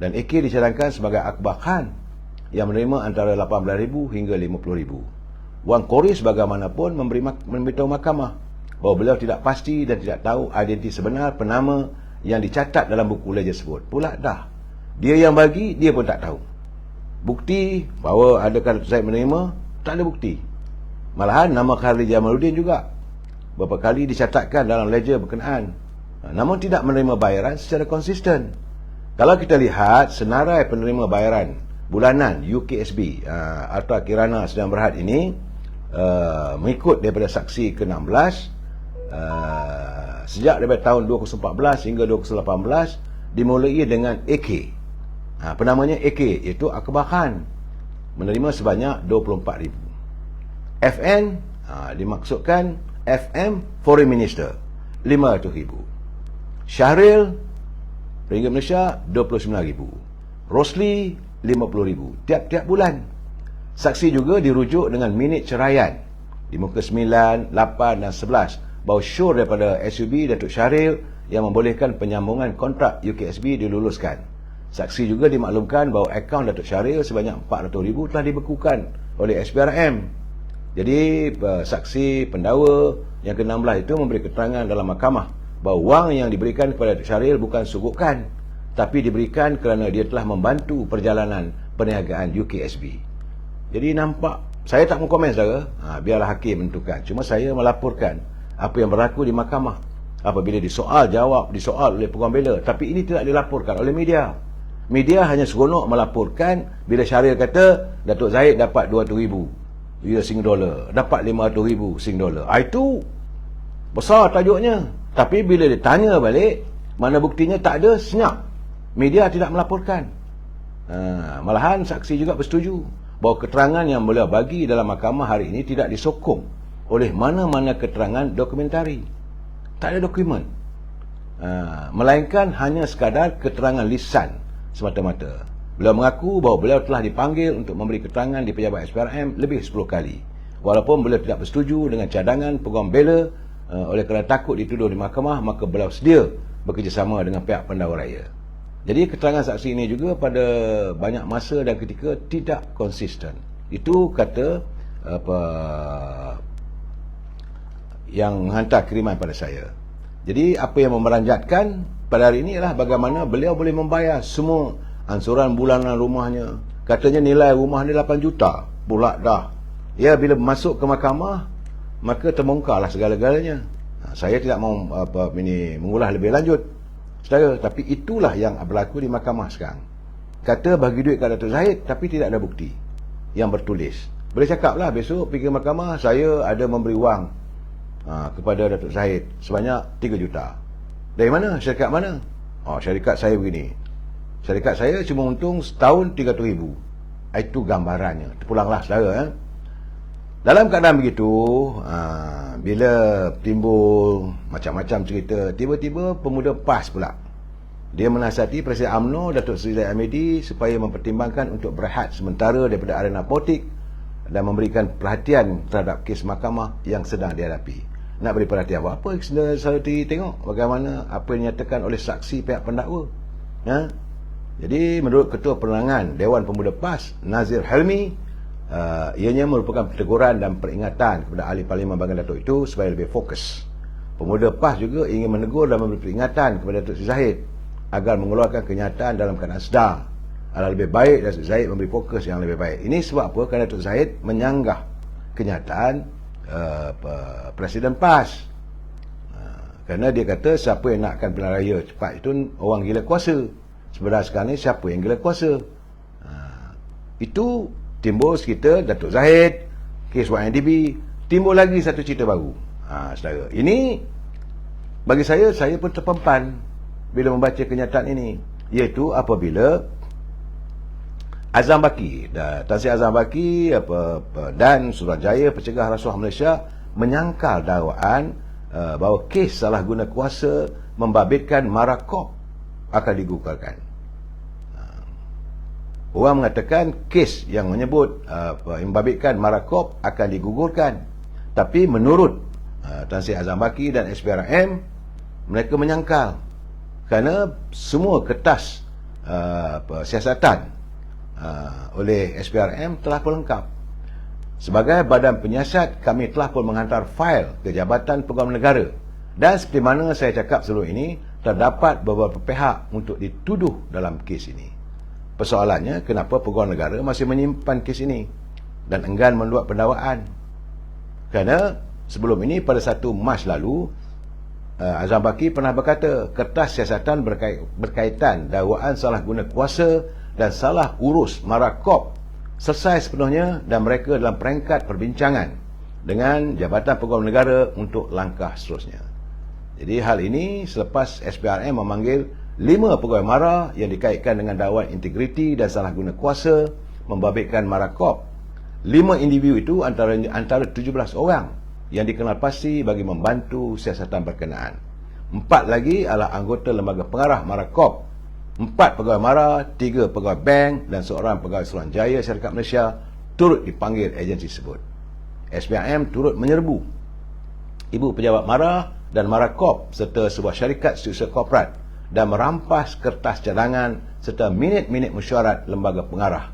dan AK dicadangkan sebagai Akbar Khan yang menerima antara RM18,000 hingga RM50,000. Wang Koris bagaimanapun memberitahu mahkamah bahawa beliau tidak pasti dan tidak tahu identiti sebenar penama yang dicatat dalam buku ledger tersebut. Pula dah, dia yang bagi, dia pun tak tahu. Bukti bahawa adakah Datuk Zahid menerima, tak ada bukti. Malahan nama Khalid Jamaluddin juga beberapa kali dicatatkan dalam ledger berkenaan, namun tidak menerima bayaran secara konsisten. Kalau kita lihat senarai penerima bayaran bulanan UKSB Alta Kirana Sedang Berhad ini, mengikut daripada saksi ke-16, sejak daripada tahun 2014 hingga 2018 dimulai dengan AK. Penamanya AK, iaitu Akbar Khan, menerima sebanyak RM24,000. FN dimaksudkan FM Foreign Minister, RM500,000. Syahril ringgit Malaysia RM29,000. Rosli RM50,000 tiap-tiap bulan. Saksi juga dirujuk dengan minit ceraian di muka 9, 8 dan 11 bahawa syur daripada SUB Datuk Syahril yang membolehkan penyambungan kontrak UKSB diluluskan. Saksi juga dimaklumkan bahawa akaun Datuk Syahril sebanyak RM400,000 telah dibekukan oleh SPRM. Jadi saksi pendakwa yang ke-16 itu memberi keterangan dalam mahkamah bahawa wang yang diberikan kepada Datuk Syahril bukan sugukan, tapi diberikan kerana dia telah membantu perjalanan perniagaan UKSB. Jadi nampak, saya tak mau komen saudara, biarlah hakim menentukan. Cuma saya melaporkan apa yang berlaku di mahkamah apabila disoal oleh peguam bela, tapi ini tidak dilaporkan oleh media. Media hanya seronok melaporkan bila Syahril kata Datuk Zahid dapat RM200,000 US$, dapat RM500,000 US$. Itu besar tajuknya. Tapi bila ditanya balik, mana buktinya, tak ada, senyap. Media tidak melaporkan. Malahan saksi juga bersetuju bahawa keterangan yang beliau bagi dalam mahkamah hari ini tidak disokong oleh mana-mana keterangan dokumentari. Tak ada dokumen, melainkan hanya sekadar keterangan lisan semata-mata. Beliau mengaku bahawa beliau telah dipanggil untuk memberi keterangan di pejabat SPRM lebih 10 kali. Walaupun beliau tidak bersetuju dengan cadangan peguam bela, oleh kerana takut dituduh di mahkamah, maka beliau sedia bekerjasama dengan pihak pendakwa raya. Jadi keterangan saksi ini juga pada banyak masa dan ketika tidak konsisten. Itu kata yang menghantar kiriman pada saya. Jadi apa yang memeranjatkan pada hari ini ialah bagaimana beliau boleh membayar semua ansuran bulanan rumahnya. Katanya nilai rumah ni 8 juta. Pula dah. Ya, bila masuk ke mahkamah, maka terbongkarlah segala-galanya. Saya tidak mahu mengulas lebih lanjut, saudara, tapi itulah yang berlaku di mahkamah sekarang. Kata bagi duit kat Datuk Zahid, tapi tidak ada bukti yang bertulis. Boleh cakaplah besok pergi ke mahkamah, saya ada memberi wang kepada Datuk Zahid sebanyak 3 juta. Dari mana? Syarikat mana? Syarikat saya begini. Syarikat saya cuma untung setahun 300,000. Itu gambarannya. Terpulanglah saudara. Dalam keadaan begitu, bila timbul macam-macam cerita, tiba-tiba pemuda PAS pula, dia menasihati Presiden UMNO Datuk Seri Zahid Hamidi supaya mempertimbangkan untuk berehat sementara daripada arena politik dan memberikan perhatian terhadap kes mahkamah yang sedang dihadapi. Nak beri perhatian apa? Saya tengok bagaimana apa yang dinyatakan oleh saksi pihak pendakwa. Jadi menurut Ketua Penerangan Dewan Pemuda PAS Nazir Helmi, ianya merupakan teguran dan peringatan kepada ahli Parlimen Bahagian Datuk itu supaya lebih fokus. Pemuda PAS juga ingin menegur dan memberi peringatan kepada Datuk Seri Zahid agar mengeluarkan kenyataan dalam keadaan sedar. Lebih baik Datuk Zahid memberi fokus yang lebih baik. Ini sebab apa? Kerana Datuk Zahid menyanggah kenyataan Presiden PAS. Kerana dia kata siapa yang nakkan pilihan raya cepat itu orang gila kuasa. Sebenarnya sekarang ni siapa yang gila kuasa? Itu timbul cerita Datuk Zahid, kes YNDB, timbul lagi satu cerita baru. Saudara, ini bagi saya pun terpempan bila membaca kenyataan ini, iaitu apabila Azam Baki, Tan Sri Azam Baki dan Suruhanjaya Pencegah Rasuah Malaysia menyangkal dakwaan bahawa kes salah guna kuasa membabitkan Marakop akan digugurkan. Orang mengatakan kes yang menyebut membabitkan Marakop akan digugurkan. Tapi menurut Tan Sri Azam Baki dan SPRM, mereka menyangkal kerana semua kertas siasatan oleh SPRM telah pelengkap. Sebagai badan penyiasat, kami telah pun menghantar fail ke Jabatan Peguam Negara, dan seperti mana saya cakap sebelum ini, terdapat beberapa pihak untuk dituduh dalam kes ini. Persoalannya, kenapa Peguam Negara masih menyimpan kes ini dan enggan membuat pendakwaan? Kerana sebelum ini pada 1 Mac lalu, Azam Baki pernah berkata kertas siasatan berkaitan dakwaan salah guna kuasa dan salah urus Marakop selesai sepenuhnya dan mereka dalam peringkat perbincangan dengan Jabatan Peguam Negara untuk langkah seterusnya. Jadi hal ini selepas SPRM memanggil 5 pegawai MARA yang dikaitkan dengan dakwaan integriti dan salah guna kuasa membabitkan Marakop. 5 individu itu antara 17 orang yang dikenal pasti bagi membantu siasatan berkenaan. 4 lagi adalah anggota lembaga pengarah Marakop. 4 pegawai MARA, 3 pegawai bank dan seorang pegawai Suruhanjaya Syarikat Malaysia turut dipanggil agensi tersebut. SPRM turut menyerbu ibu pejabat MARA dan Marakop serta sebuah syarikat setiausaha korporat dan merampas kertas cadangan serta minit-minit mesyuarat lembaga pengarah,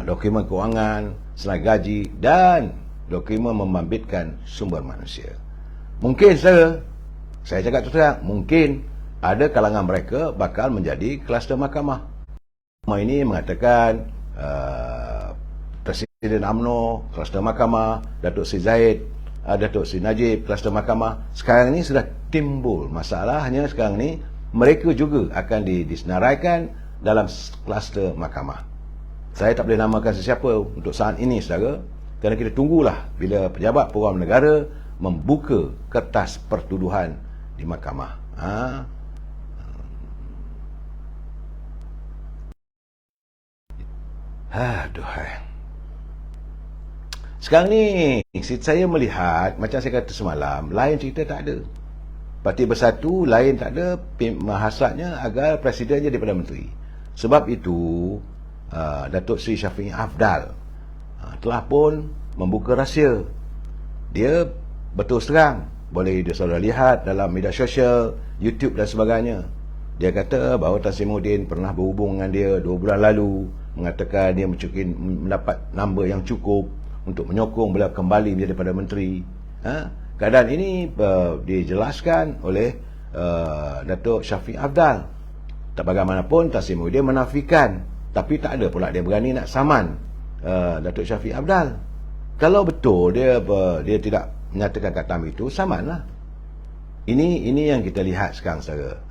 dokumen kewangan, senai gaji dan dokumen membabitkan sumber manusia. Mungkin saya cakap terus, mungkin ada kalangan mereka bakal menjadi kluster mahkamah. Mahkamah ini mengatakan Presiden UMNO kluster mahkamah, Datuk Seri Zahid, Datuk Seri Najib kluster mahkamah. Sekarang ini sudah timbul masalahnya. Sekarang ini mereka juga akan disenaraikan dalam kluster mahkamah. Saya tak boleh namakan sesiapa untuk saat ini, saudara, kerana kita tunggulah bila pejabat peguam negara membuka kertas pertuduhan di mahkamah. Aduhai. Sekarang ni saya melihat, macam saya kata semalam, lain cerita tak ada. Parti Bersatu lain tak ada, hasratnya agar Presiden jadi Perdana Menteri. Sebab itu Datuk Seri Shafie Afdal telah pun membuka rahsia. Dia betul terang, boleh saudara lihat dalam media sosial, YouTube dan sebagainya. Dia kata bahawa Tan Sri Muhyiddin pernah berhubung dengan dia 2 bulan lalu, mengatakan dia mendapat nombor yang cukup untuk menyokong beliau kembali menjadi Perdana Menteri. Keadaan ini dijelaskan oleh Datuk Shafie Afdal. Tak bagaimanapun Tan Sri Muhyiddin menafikan, tapi tak ada pula dia berani nak saman Datuk Shafie Afdal. Kalau betul dia tidak menyatakan kata itu, samanlah. Ini yang kita lihat sekarang, saudara.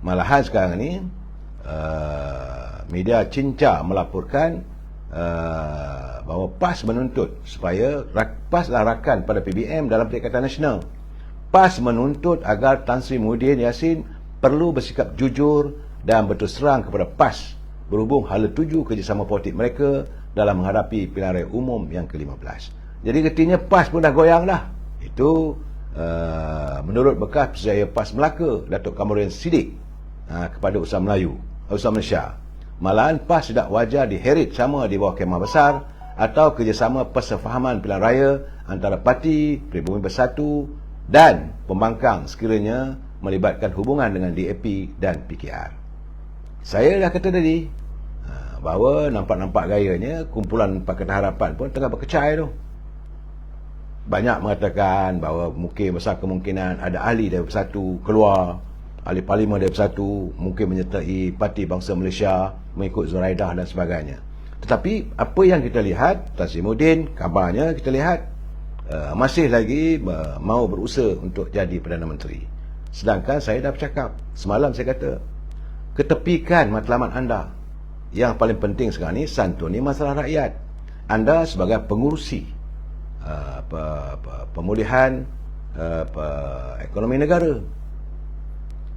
Malahan sekarang ni media Cinca melaporkan bahawa PAS menuntut supaya PAS adalah rakan pada PBM dalam Perikatan Nasional. PAS menuntut agar Tan Sri Muhyiddin Yassin perlu bersikap jujur dan berterus terang kepada PAS berhubung hala tuju kerjasama politik mereka dalam menghadapi pilihan raya umum yang ke-15. Jadi artinya PAS pun dah goyang dah. Itu menurut bekas Pesisaya PAS Melaka, Datuk Kamarudin Siddiq, kepada Usaha Melayu, Usaha Malaysia. Malahan PAS tidak wajar diheret sama di bawah Kemah Besar atau kerjasama persefahaman pilihan raya antara parti Pribumi Bersatu dan pembangkang sekiranya melibatkan hubungan dengan DAP dan PKR. Saya dah kata tadi bahawa nampak-nampak gayanya kumpulan Pakatan Harapan pun tengah berkecai tu. Banyak mengatakan bahawa mungkin besar kemungkinan ada ahli dari Bersatu keluar, ahli parlimen dari Bersatu mungkin menyertai Parti Bangsa Malaysia mengikut Zuraidah dan sebagainya. Tetapi apa yang kita lihat, Tan Sri Muhyiddin kabarnya kita lihat masih lagi mau berusaha untuk jadi Perdana Menteri. Sedangkan saya dah bercakap semalam, saya kata ketepikan matlamat anda. Yang paling penting sekarang ni santuni masalah rakyat. Anda sebagai pengurusi pemulihan ekonomi negara,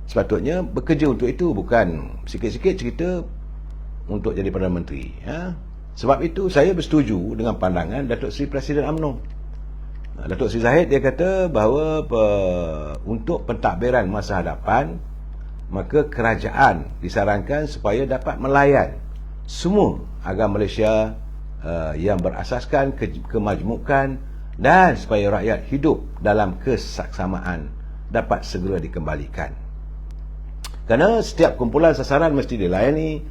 sepatutnya bekerja untuk itu, bukan sikit-sikit cerita untuk jadi Perdana Menteri. Sebab itu saya bersetuju dengan pandangan Datuk Seri Presiden UMNO Datuk Seri Zahid dia kata bahawa untuk pentadbiran masa hadapan, maka kerajaan disarankan supaya dapat melayan semua agama Malaysia yang berasaskan kemajmukan, dan supaya rakyat hidup dalam kesaksamaan dapat segera dikembalikan. Kerana setiap kumpulan sasaran mesti dilayani,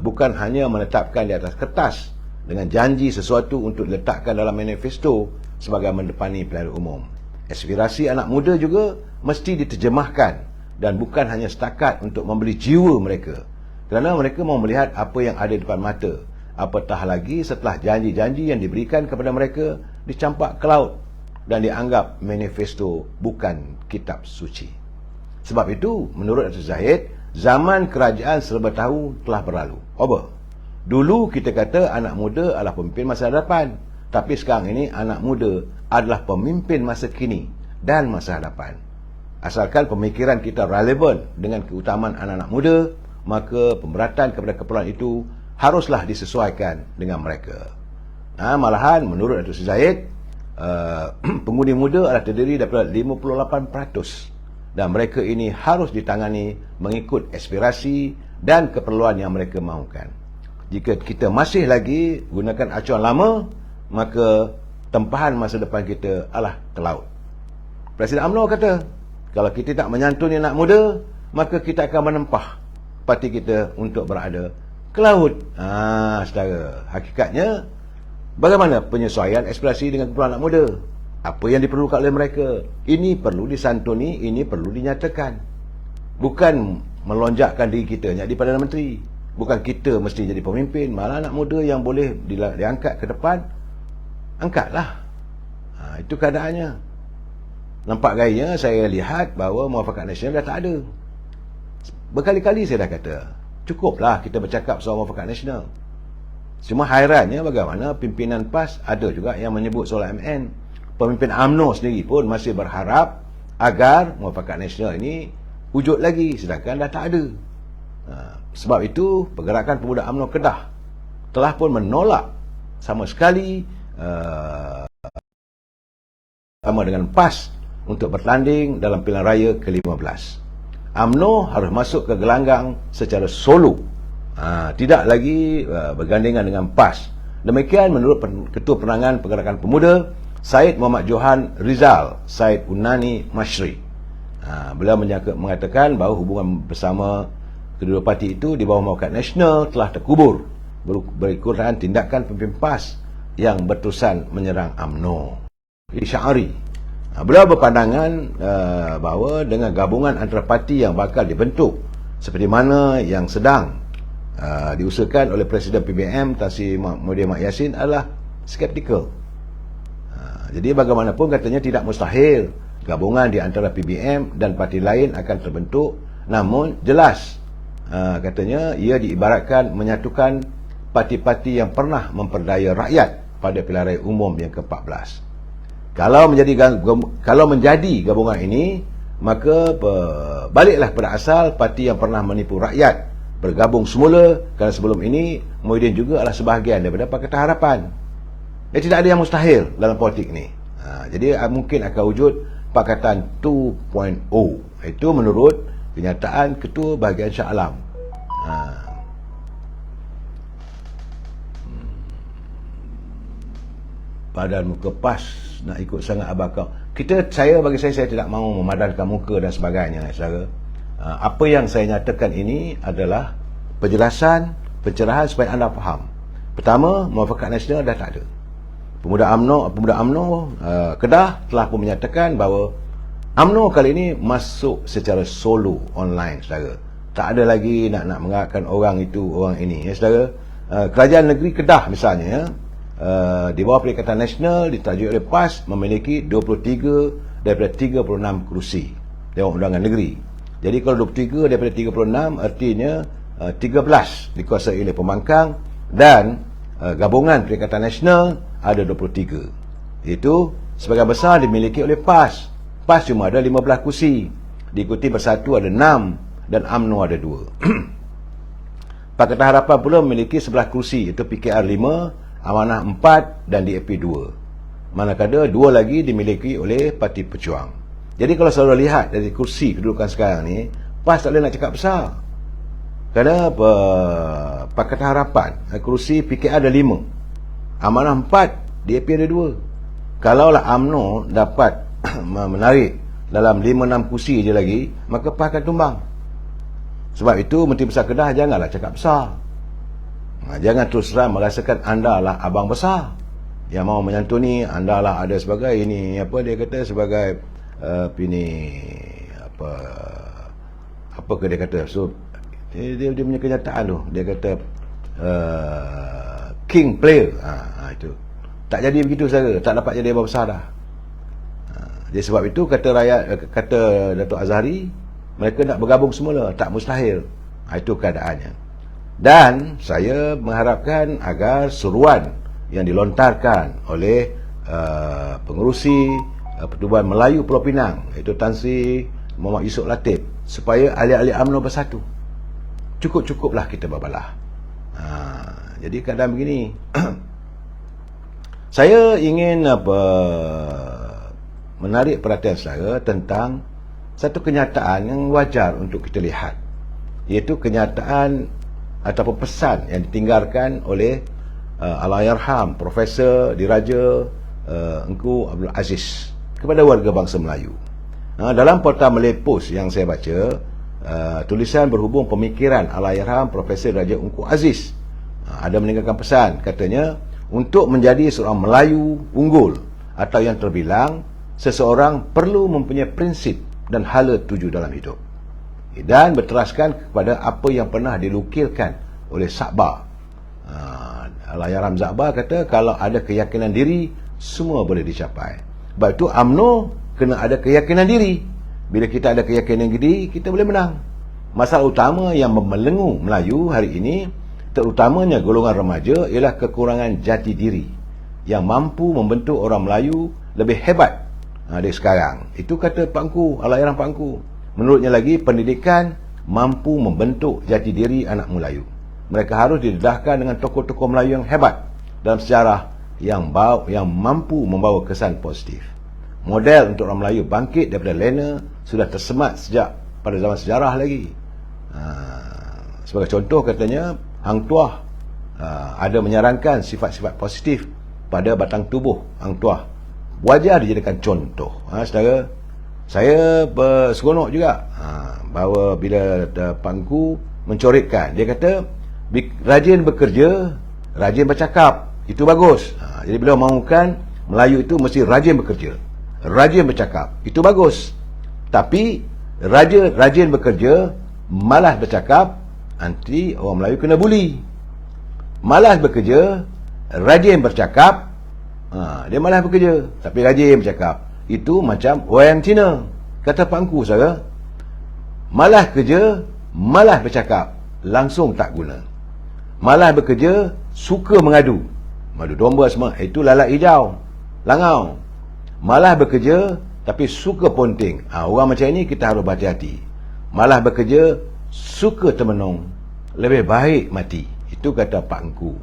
bukan hanya menetapkan di atas kertas dengan janji sesuatu untuk diletakkan dalam manifesto sebagai mendepani pilihan umum. Aspirasi anak muda juga mesti diterjemahkan dan bukan hanya setakat untuk membeli jiwa mereka, kerana mereka mahu melihat apa yang ada di depan mata, apatah lagi setelah janji-janji yang diberikan kepada mereka dicampak ke laut dan dianggap manifesto bukan kitab suci. Sebab itu, menurut Datuk Zahid, zaman kerajaan serba tahu telah berlalu. Apa? Dulu kita kata anak muda adalah pemimpin masa hadapan, tapi sekarang ini anak muda adalah pemimpin masa kini dan masa hadapan. Asalkan pemikiran kita relevan dengan keutamaan anak-anak muda, maka pemberatan kepada keperluan itu haruslah disesuaikan dengan mereka. Malahan menurut Datuk Seri Zahid, pengundi muda adalah terdiri daripada 58%, dan mereka ini harus ditangani mengikut aspirasi dan keperluan yang mereka mahukan. Jika kita masih lagi gunakan acuan lama, maka tempahan masa depan kita adalah ke laut. Presiden UMNO kata, kalau kita tak menyantuni anak muda, maka kita akan menempah parti kita untuk berada ke laut. Saudara, hakikatnya bagaimana penyesuaian aspirasi dengan keperluan anak muda? Apa yang diperlukan oleh mereka? Ini perlu disantuni, ini perlu dinyatakan. Bukan melonjakkan diri kita jadi Perdana Menteri. Bukan kita mesti jadi pemimpin, malah anak muda yang boleh diangkat ke depan, angkatlah. Itu keadaannya. Nampak gaya saya lihat bahawa Muafakat Nasional dah tak ada. Berkali-kali saya dah kata, cukuplah kita bercakap soal Muafakat Nasional. Cuma hairannya bagaimana pimpinan PAS, ada juga yang menyebut soal MN. Pemimpin UMNO sendiri pun masih berharap agar Muafakat Nasional ini wujud lagi, sedangkan dah tak ada. Sebab itu Pergerakan Pemuda UMNO Kedah telah pun menolak sama sekali sama dengan PAS untuk bertanding dalam pilihan raya ke-15. UMNO harus masuk ke gelanggang secara solo, tidak lagi bergandingan dengan PAS. Demikian menurut Ketua Penerangan Pergerakan Pemuda Syed Muhammad Johan Rizal Syed Unani Mashri. Beliau mengatakan bahawa hubungan bersama kedua parti itu di bawah Muafakat Nasional telah terkubur berikutan tindakan pemimpin PAS yang berterusan menyerang UMNO. Syahari, beliau berpandangan bahawa dengan gabungan antara parti yang bakal dibentuk seperti mana yang sedang diusahakan oleh Presiden PBM Tan Sri Muhyiddin Mak Yassin adalah skeptikal. Jadi bagaimanapun katanya tidak mustahil gabungan di antara PBM dan parti lain akan terbentuk, namun jelas katanya ia diibaratkan menyatukan parti-parti yang pernah memperdaya rakyat pada pilihan raya umum yang ke-14. Kalau menjadi gabungan ini, maka baliklah pada asal parti yang pernah menipu rakyat bergabung semula, kerana sebelum ini Muhyiddin juga adalah sebahagian daripada Pakatan Harapan. Tidak ada yang mustahil dalam politik ini. Jadi mungkin akan wujud Pakatan 2.0. Itu menurut kenyataan Ketua Bahagian Shah Alam. Padan muka PAS nak ikut sangat abakau. Bagi saya tidak mahu memadankan muka dan sebagainya, saudara. Apa yang saya nyatakan ini adalah penjelasan, pencerahan supaya anda faham. Pertama, Muafakat Nasional dah tak ada. Pemuda UMNO Kedah telah pun menyatakan bahawa UMNO kali ini masuk secara solo online, saudara. Tak ada lagi nak mengarahkan orang itu, orang ini, ya, saudara. Kerajaan Negeri Kedah misalnya, ya, di bawah Perikatan Nasional ditajuk oleh PAS memiliki 23 daripada 36 kerusi Dewan Undangan Negeri. Jadi kalau 23 daripada 36 artinya 13 dikuasai oleh pembangkang, dan gabungan Perikatan Nasional ada 23. Itu sebagian besar dimiliki oleh PAS. PAS cuma ada 15 kursi, diikuti Bersatu ada 6 dan UMNO ada 2. Pakatan Harapan pula memiliki 11 kursi, iaitu PKR 5, Amanah 4 dan DAP 2. manakala 2 lagi dimiliki oleh Parti Pejuang. Jadi kalau saudara lihat dari kursi kedudukan sekarang ni, PAS tak boleh nak cakap besar. Kerana Pakatan Harapan, kerusi PKR ada 5, Amanah 4, DAP ada 2. Kalaulah UMNO dapat menarik dalam 5-6 kursi je lagi, maka PAS akan tumbang. Sebab itu Menteri Besar Kedah janganlah cakap besar. Jangan terus terang merasakan anda lah abang besar yang mau menyantuni, anda lah ada sebagai ini, apa dia kata, sebagai apa ke dia kata. So dia punya kenyataan tu, dia kata king player. Itu tak jadi begitu saja, tak dapat jadi abang besar dah. Jadi sebab itu kata rakyat, kata Datuk Azhari, mereka nak bergabung semula, tak mustahil. Itu keadaannya. Dan saya mengharapkan agar seruan yang dilontarkan oleh pengerusi Pertubuhan Melayu Pulau Pinang, iaitu Tan Sri Muhammad Yusof Latif, supaya ahli-ahli UMNO bersatu. Cukup-cukuplah kita berbalah. Jadi keadaan begini. Saya ingin menarik perhatian saya tentang satu kenyataan yang wajar untuk kita lihat, iaitu kenyataan ataupun pesan yang ditinggalkan oleh Allahyarham Profesor Diraja Engku Abdul Aziz kepada warga bangsa Melayu. Dalam portal Malay Post yang saya baca, tulisan berhubung pemikiran Allahyarham Profesor Diraja Engku Aziz ada meninggalkan pesan, katanya, untuk menjadi seorang Melayu unggul atau yang terbilang, seseorang perlu mempunyai prinsip dan hala tuju dalam hidup, dan berteraskan kepada apa yang pernah dilukirkan oleh Sabah. Allahyarham Sabah kata, kalau ada keyakinan diri, semua boleh dicapai. Sebab itu UMNO kena ada keyakinan diri. Bila kita ada keyakinan diri, kita boleh menang. Masalah utama yang membelenggu Melayu hari ini, terutamanya golongan remaja, ialah kekurangan jati diri yang mampu membentuk orang Melayu lebih hebat dari sekarang. Itu kata Pak Engku, Allahyarham Pak Engku. Menurutnya lagi, pendidikan mampu membentuk jati diri anak Melayu. Mereka harus didedahkan dengan tokoh-tokoh Melayu yang hebat dalam sejarah, yang mampu membawa kesan positif. Model untuk orang Melayu bangkit daripada lena sudah tersemat sejak pada zaman sejarah lagi. Sebagai contoh, katanya Hang Tuah ada menyarankan sifat-sifat positif pada batang tubuh Hang Tuah. Wajar dijadikan contoh. Saudara, saya seronok juga bahawa bila Pak Engku mencoretkan, dia kata rajin bekerja, rajin bercakap, itu bagus. Jadi beliau mahukan Melayu itu mesti rajin bekerja, rajin bercakap, itu bagus. Tapi rajin bekerja, malas bercakap, nanti orang Melayu kena buli. Malas bekerja, rajin bercakap, dia malas bekerja tapi rajin bercakap, itu macam orang Cina. Kata Pak Engku, saudara, malas kerja, malas bercakap, langsung tak guna. Malas bekerja, suka mengadu domba semua, itu lalat hijau, langau. Malas bekerja tapi suka ponting, orang macam ini kita harus berhati-hati. Malas bekerja, suka termenung, lebih baik mati. Itu kata Pak Engku.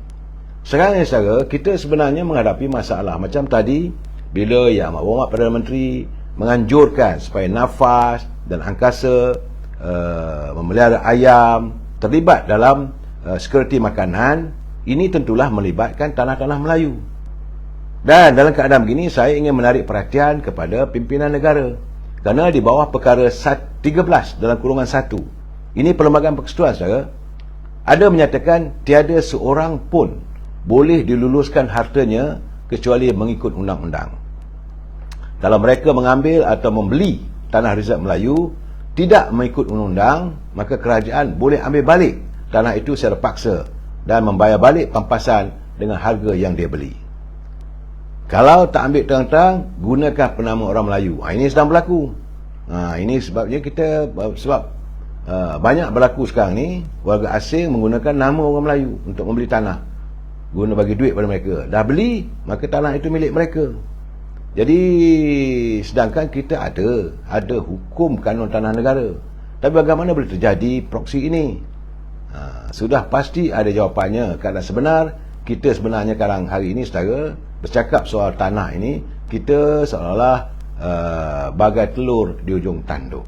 Sekarang ni, saudara, kita sebenarnya menghadapi masalah macam tadi, bila Yang Amat Berhormat Perdana Menteri menganjurkan supaya Nafas dan Angkasa memelihara ayam terlibat dalam sekuriti makanan. Ini tentulah melibatkan tanah-tanah Melayu. Dan dalam keadaan begini, saya ingin menarik perhatian kepada pimpinan negara, kerana di bawah perkara 13 dalam kurungan 1, ini Perlembagaan Persekutuan, saudara, ada menyatakan tiada seorang pun boleh diluluskan hartanya kecuali mengikut undang-undang. Kalau mereka mengambil atau membeli tanah rezerv Melayu tidak mengikut undang-undang, maka kerajaan boleh ambil balik tanah itu secara paksa dan membayar balik pampasan dengan harga yang dia beli. Kalau tak ambil terang-terang, gunakan penama orang Melayu. Ini sedang berlaku. Ini sebabnya kita, sebab banyak berlaku sekarang ni, warga asing menggunakan nama orang Melayu untuk membeli tanah, guna bagi duit pada mereka. Dah beli, maka tanah itu milik mereka. Jadi sedangkan kita ada hukum kanun tanah negara. Tapi bagaimana boleh terjadi proksi ini? Sudah pasti ada jawapannya. Keadaan sebenar, kita sebenarnya sekarang hari ini, saudara, bercakap soal tanah ini, kita seolah-olah bagai telur di ujung tanduk.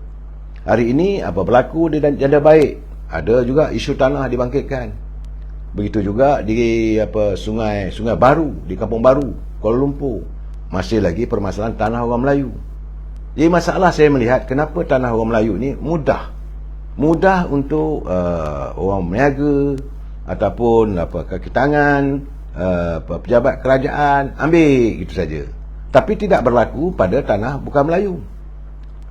Hari ini apa berlaku di Janda Baik, ada juga isu tanah dibangkitkan. Begitu juga di sungai baru, di Kampung Baru, Kuala Lumpur, masih lagi permasalahan tanah orang Melayu. Jadi masalah saya melihat kenapa tanah orang Melayu ni mudah untuk orang meniaga ataupun kaki tangan, pejabat kerajaan ambil gitu saja. Tapi tidak berlaku pada tanah bukan Melayu.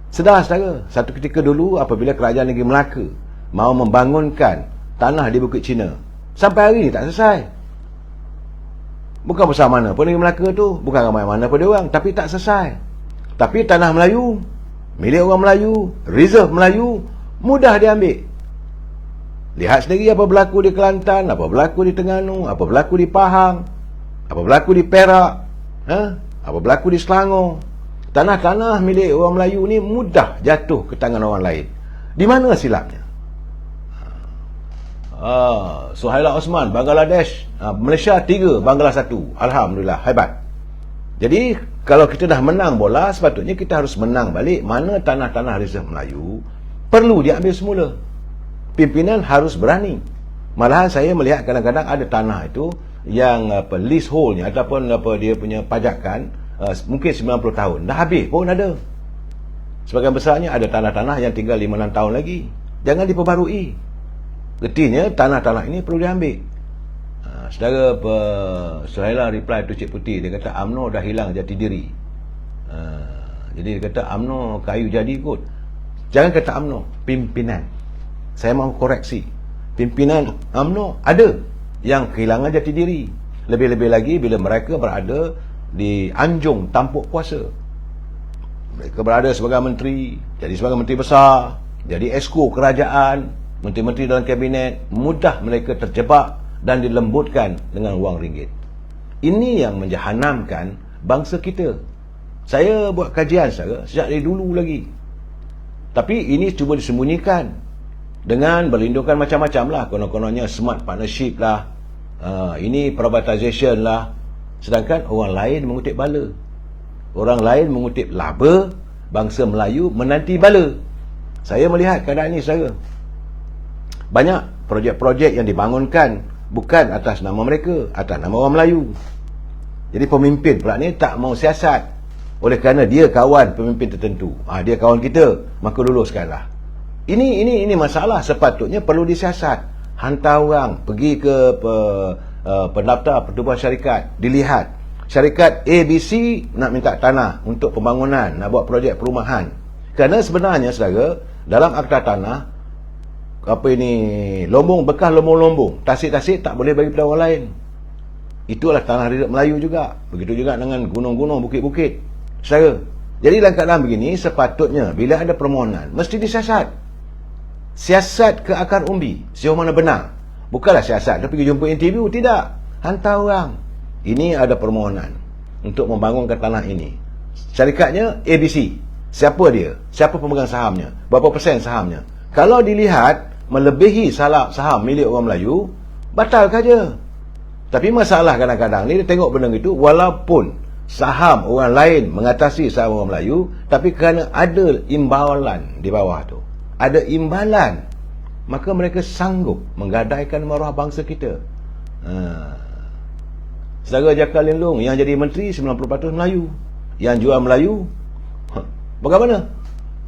Sedar saudara, satu ketika dulu apabila kerajaan negeri Melaka mau membangunkan tanah di Bukit Cina, sampai hari ini tak selesai. Bukan besar mana pun negeri Melaka tu, bukan ramai mana pun dia orang, tapi tak selesai. Tapi tanah Melayu, milik orang Melayu, reserve Melayu, mudah diambil. Lihat sendiri apa berlaku di Kelantan, apa berlaku di Terengganu, apa berlaku di Pahang, apa berlaku di Perak, apa berlaku di Selangor. Tanah-tanah milik orang Melayu ni mudah jatuh ke tangan orang lain. Di mana silapnya? Suhaila Osman, Bangladesh, Malaysia 3, Bangladesh 1. Alhamdulillah, hebat. Jadi kalau kita dah menang bola, sepatutnya kita harus menang balik. Mana tanah-tanah reserve Melayu perlu diambil semula. Pimpinan harus berani. Malahan saya melihat kadang-kadang ada tanah itu yang leaseholdnya ataupun dia punya pajakan mungkin 90 tahun dah habis pun ada. Sebagian besarnya ada tanah-tanah yang tinggal 5-6 tahun lagi. Jangan diperbarui. Artinya tanah-tanah ini perlu diambil. Saudara Suhaila reply tu Cik Putih, dia kata UMNO dah hilang jati diri. Jadi dia kata UMNO kayu jadi kot. Jangan kata UMNO, pimpinan. Saya mahu koreksi. Pimpinan UMNO ada yang kehilangan jati diri. Lebih-lebih lagi bila mereka berada di anjung tampuk kuasa. Mereka berada sebagai menteri, jadi sebagai menteri besar, jadi esko kerajaan, menteri-menteri dalam kabinet, mudah mereka terjebak dan dilembutkan dengan wang ringgit. Ini yang menjahanamkan bangsa kita. Saya buat kajian sejak dari dulu lagi. Tapi ini cuba disembunyikan dengan berlindungkan macam-macam lah. Konon-kononnya smart partnership lah, ini privatization lah. Sedangkan orang lain mengutip bala. Orang lain mengutip laba, bangsa Melayu menanti bala. Saya melihat keadaan ini saudara. Banyak projek-projek yang dibangunkan bukan atas nama mereka, atas nama orang Melayu. Jadi pemimpin pula ni tak mau siasat. Oleh kerana dia kawan pemimpin tertentu. Dia kawan kita, maka luluskanlah. Ini masalah, sepatutnya perlu disiasat. Hantar orang pergi ke pendaftar pertubuhan syarikat, dilihat syarikat ABC nak minta tanah untuk pembangunan, nak buat projek perumahan. Kerana sebenarnya saudara, dalam akta tanah lombong bekas lombong-lombong, tasik-tasik tak boleh bagi pada orang lain. Itulah tanah reserve Melayu juga. Begitu juga dengan gunung-gunung, bukit-bukit saudara. Jadi dalam keadaan begini, sepatutnya bila ada permohonan mesti disiasat. Siasat ke akar umbi, sejauh mana benar. Bukanlah siasat dia pergi jumpa interview, tidak. Hantar orang. Ini ada permohonan untuk membangunkan tanah ini. Syarikatnya ABC. Siapa dia? Siapa pemegang sahamnya? Berapa persen sahamnya? Kalau dilihat melebihi saham milik orang Melayu, batal saja. Tapi masalah kadang-kadang ni dia tengok benda itu, walaupun saham orang lain mengatasi saham orang Melayu, tapi kerana ada imbalan di bawah tu, ada imbalan, maka mereka sanggup menggadaikan maruah bangsa kita. Saudara Jaka Linglung yang jadi menteri 90% Melayu, yang jual Melayu. Bagaimana?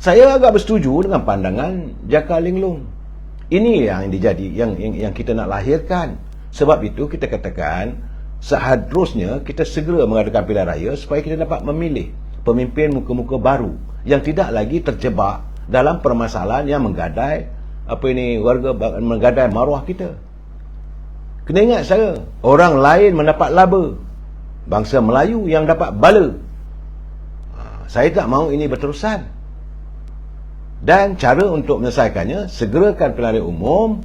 Saya agak bersetuju dengan pandangan Jaka Linglung. Ini yang yang kita nak lahirkan. Sebab itu kita katakan seharusnya kita segera mengadakan pilihan raya supaya kita dapat memilih pemimpin muka-muka baru yang tidak lagi terjebak dalam permasalahan yang menggadai menggadai maruah kita. Kena ingat saya, orang lain mendapat laba, bangsa Melayu yang dapat bala. Saya tak mahu ini berterusan. Dan cara untuk menyelesaikannya, segerakan pilihan raya umum,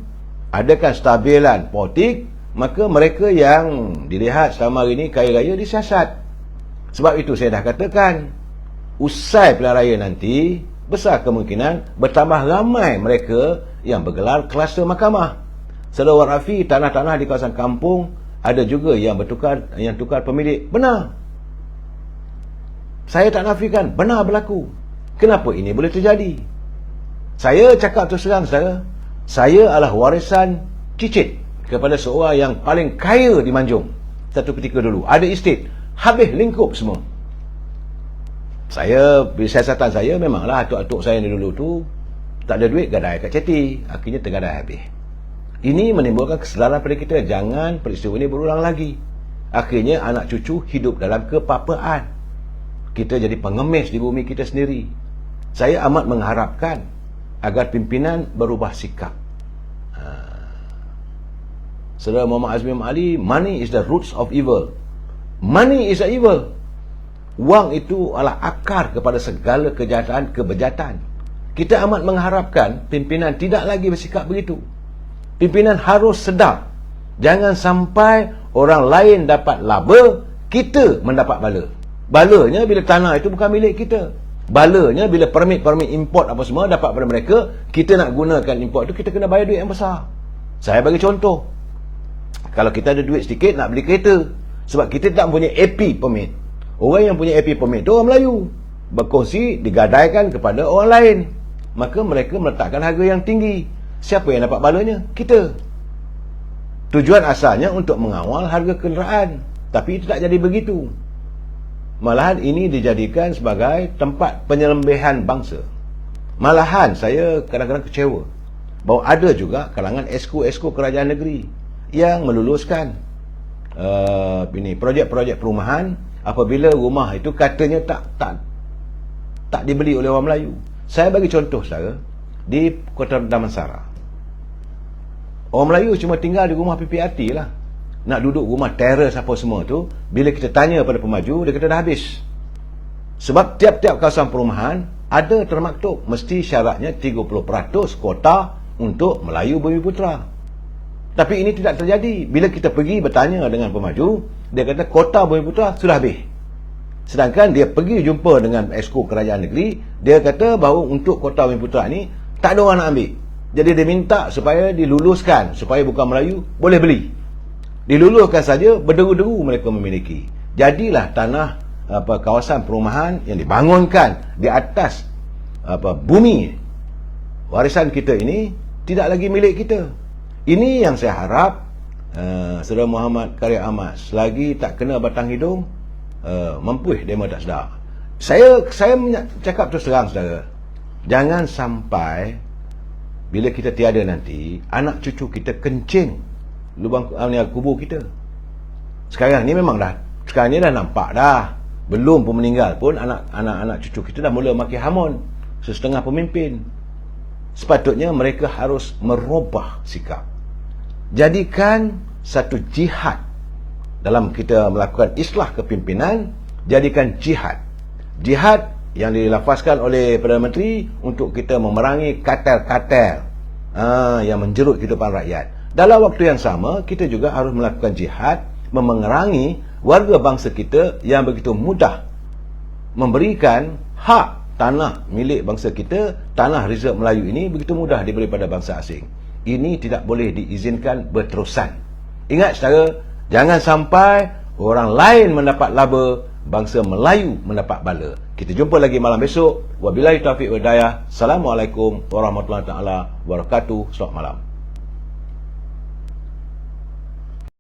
adakan stabilan politik, maka mereka yang dilihat selama hari ini kaya raya disiasat. Sebab itu saya dah katakan, usai pilihan raya nanti, besar kemungkinan bertambah ramai mereka yang bergelar kluster mahkamah. Saudara Rafi, tanah-tanah di kawasan kampung Ada juga yang tukar pemilik. Benar. Saya tak nafikan, benar berlaku. Kenapa ini boleh terjadi? Saya cakap terus terang, saudara, saya adalah warisan cicit kepada seorang yang paling kaya di Manjung. Satu ketika dulu ada estate, habis lingkup semua. Saya, siasatan saya memanglah atuk-atuk saya ni dulu tu tak ada duit, gadai kat ceti, akhirnya tergadai habis. Ini menimbulkan kesedaran pada kita, jangan peristiwa ini berulang lagi. Akhirnya anak cucu hidup dalam kepapaan. Kita jadi pengemis di bumi kita sendiri. Saya amat mengharapkan agar pimpinan berubah sikap. Saudara Muhammad Azmi Ali, money is the roots of evil. Money is a evil. Wang itu adalah akar kepada segala kejahatan, kebejatan. Kita amat mengharapkan pimpinan tidak lagi bersikap begitu. Pimpinan harus sedar. Jangan sampai orang lain dapat laba, kita mendapat bala. Balanya bila tanah itu bukan milik kita. Balanya bila permit import apa semua dapat pada mereka, kita nak gunakan import itu, kita kena bayar duit yang besar. Saya bagi contoh. Kalau kita ada duit sedikit nak beli kereta, sebab kita tak punya AP permit. Orang yang punya AP permit itu orang Melayu. Berkongsi digadaikan kepada orang lain. Maka mereka meletakkan harga yang tinggi. Siapa yang dapat balanya? Kita. Tujuan asalnya untuk mengawal harga kenderaan, tapi itu tak jadi begitu. Malahan ini dijadikan sebagai tempat penyelebihan bangsa. Malahan saya kadang-kadang kecewa bahawa ada juga kalangan esko-esko kerajaan negeri yang meluluskan projek-projek perumahan apabila rumah itu katanya tak dibeli oleh orang Melayu. Saya bagi contoh, saudara, di Kota Damansara. Orang Melayu cuma tinggal di rumah PPRT lah. Nak duduk rumah teres apa semua tu, bila kita tanya pada pemaju, dia kata dah habis. Sebab tiap-tiap kawasan perumahan ada termaktub, mesti syaratnya 30% kota untuk Melayu Bumiputera. Tapi ini tidak terjadi. Bila kita pergi bertanya dengan pemaju, dia kata kota Bumiputera sudah habis. Sedangkan dia pergi jumpa dengan esko kerajaan negeri, dia kata bahawa untuk kota Bumiputera ni tak ada orang nak ambil. Jadi dia minta supaya diluluskan, supaya bukan Melayu boleh beli. Diluluskan saja, berderu-deru mereka memiliki. Jadilah tanah kawasan perumahan yang dibangunkan di atas bumi warisan kita ini tidak lagi milik kita. Ini yang saya harap Saudara Muhammad Karya Ahmad selagi tak kena batang hidung, mempuih demo tak sedar. Saya cakap terus terang, saudara, jangan sampai bila kita tiada nanti, anak cucu kita kencing lubang kubur kita. Sekarang ni memang sekarang ni dah nampak dah. Belum pun meninggal pun anak cucu kita dah mula maki hamun setengah pemimpin. Sepatutnya mereka harus merubah sikap. Jadikan satu jihad dalam kita melakukan islah kepimpinan, jadikan jihad. Jihad yang dilafazkan oleh Perdana Menteri untuk kita memerangi kartel-kartel yang menjerut kehidupan rakyat. Dalam waktu yang sama, kita juga harus melakukan jihad memerangi warga bangsa kita yang begitu mudah memberikan hak tanah milik bangsa kita. Tanah reserve Melayu ini begitu mudah diberi pada bangsa asing. Ini tidak boleh diizinkan berterusan. Ingat, saudara, jangan sampai orang lain mendapat laba, bangsa Melayu mendapat bala. Kita jumpa lagi malam besok. Wabillahi taufiq wal hidayah. Assalamualaikum warahmatullahi taala wabarakatuh. Selamat malam.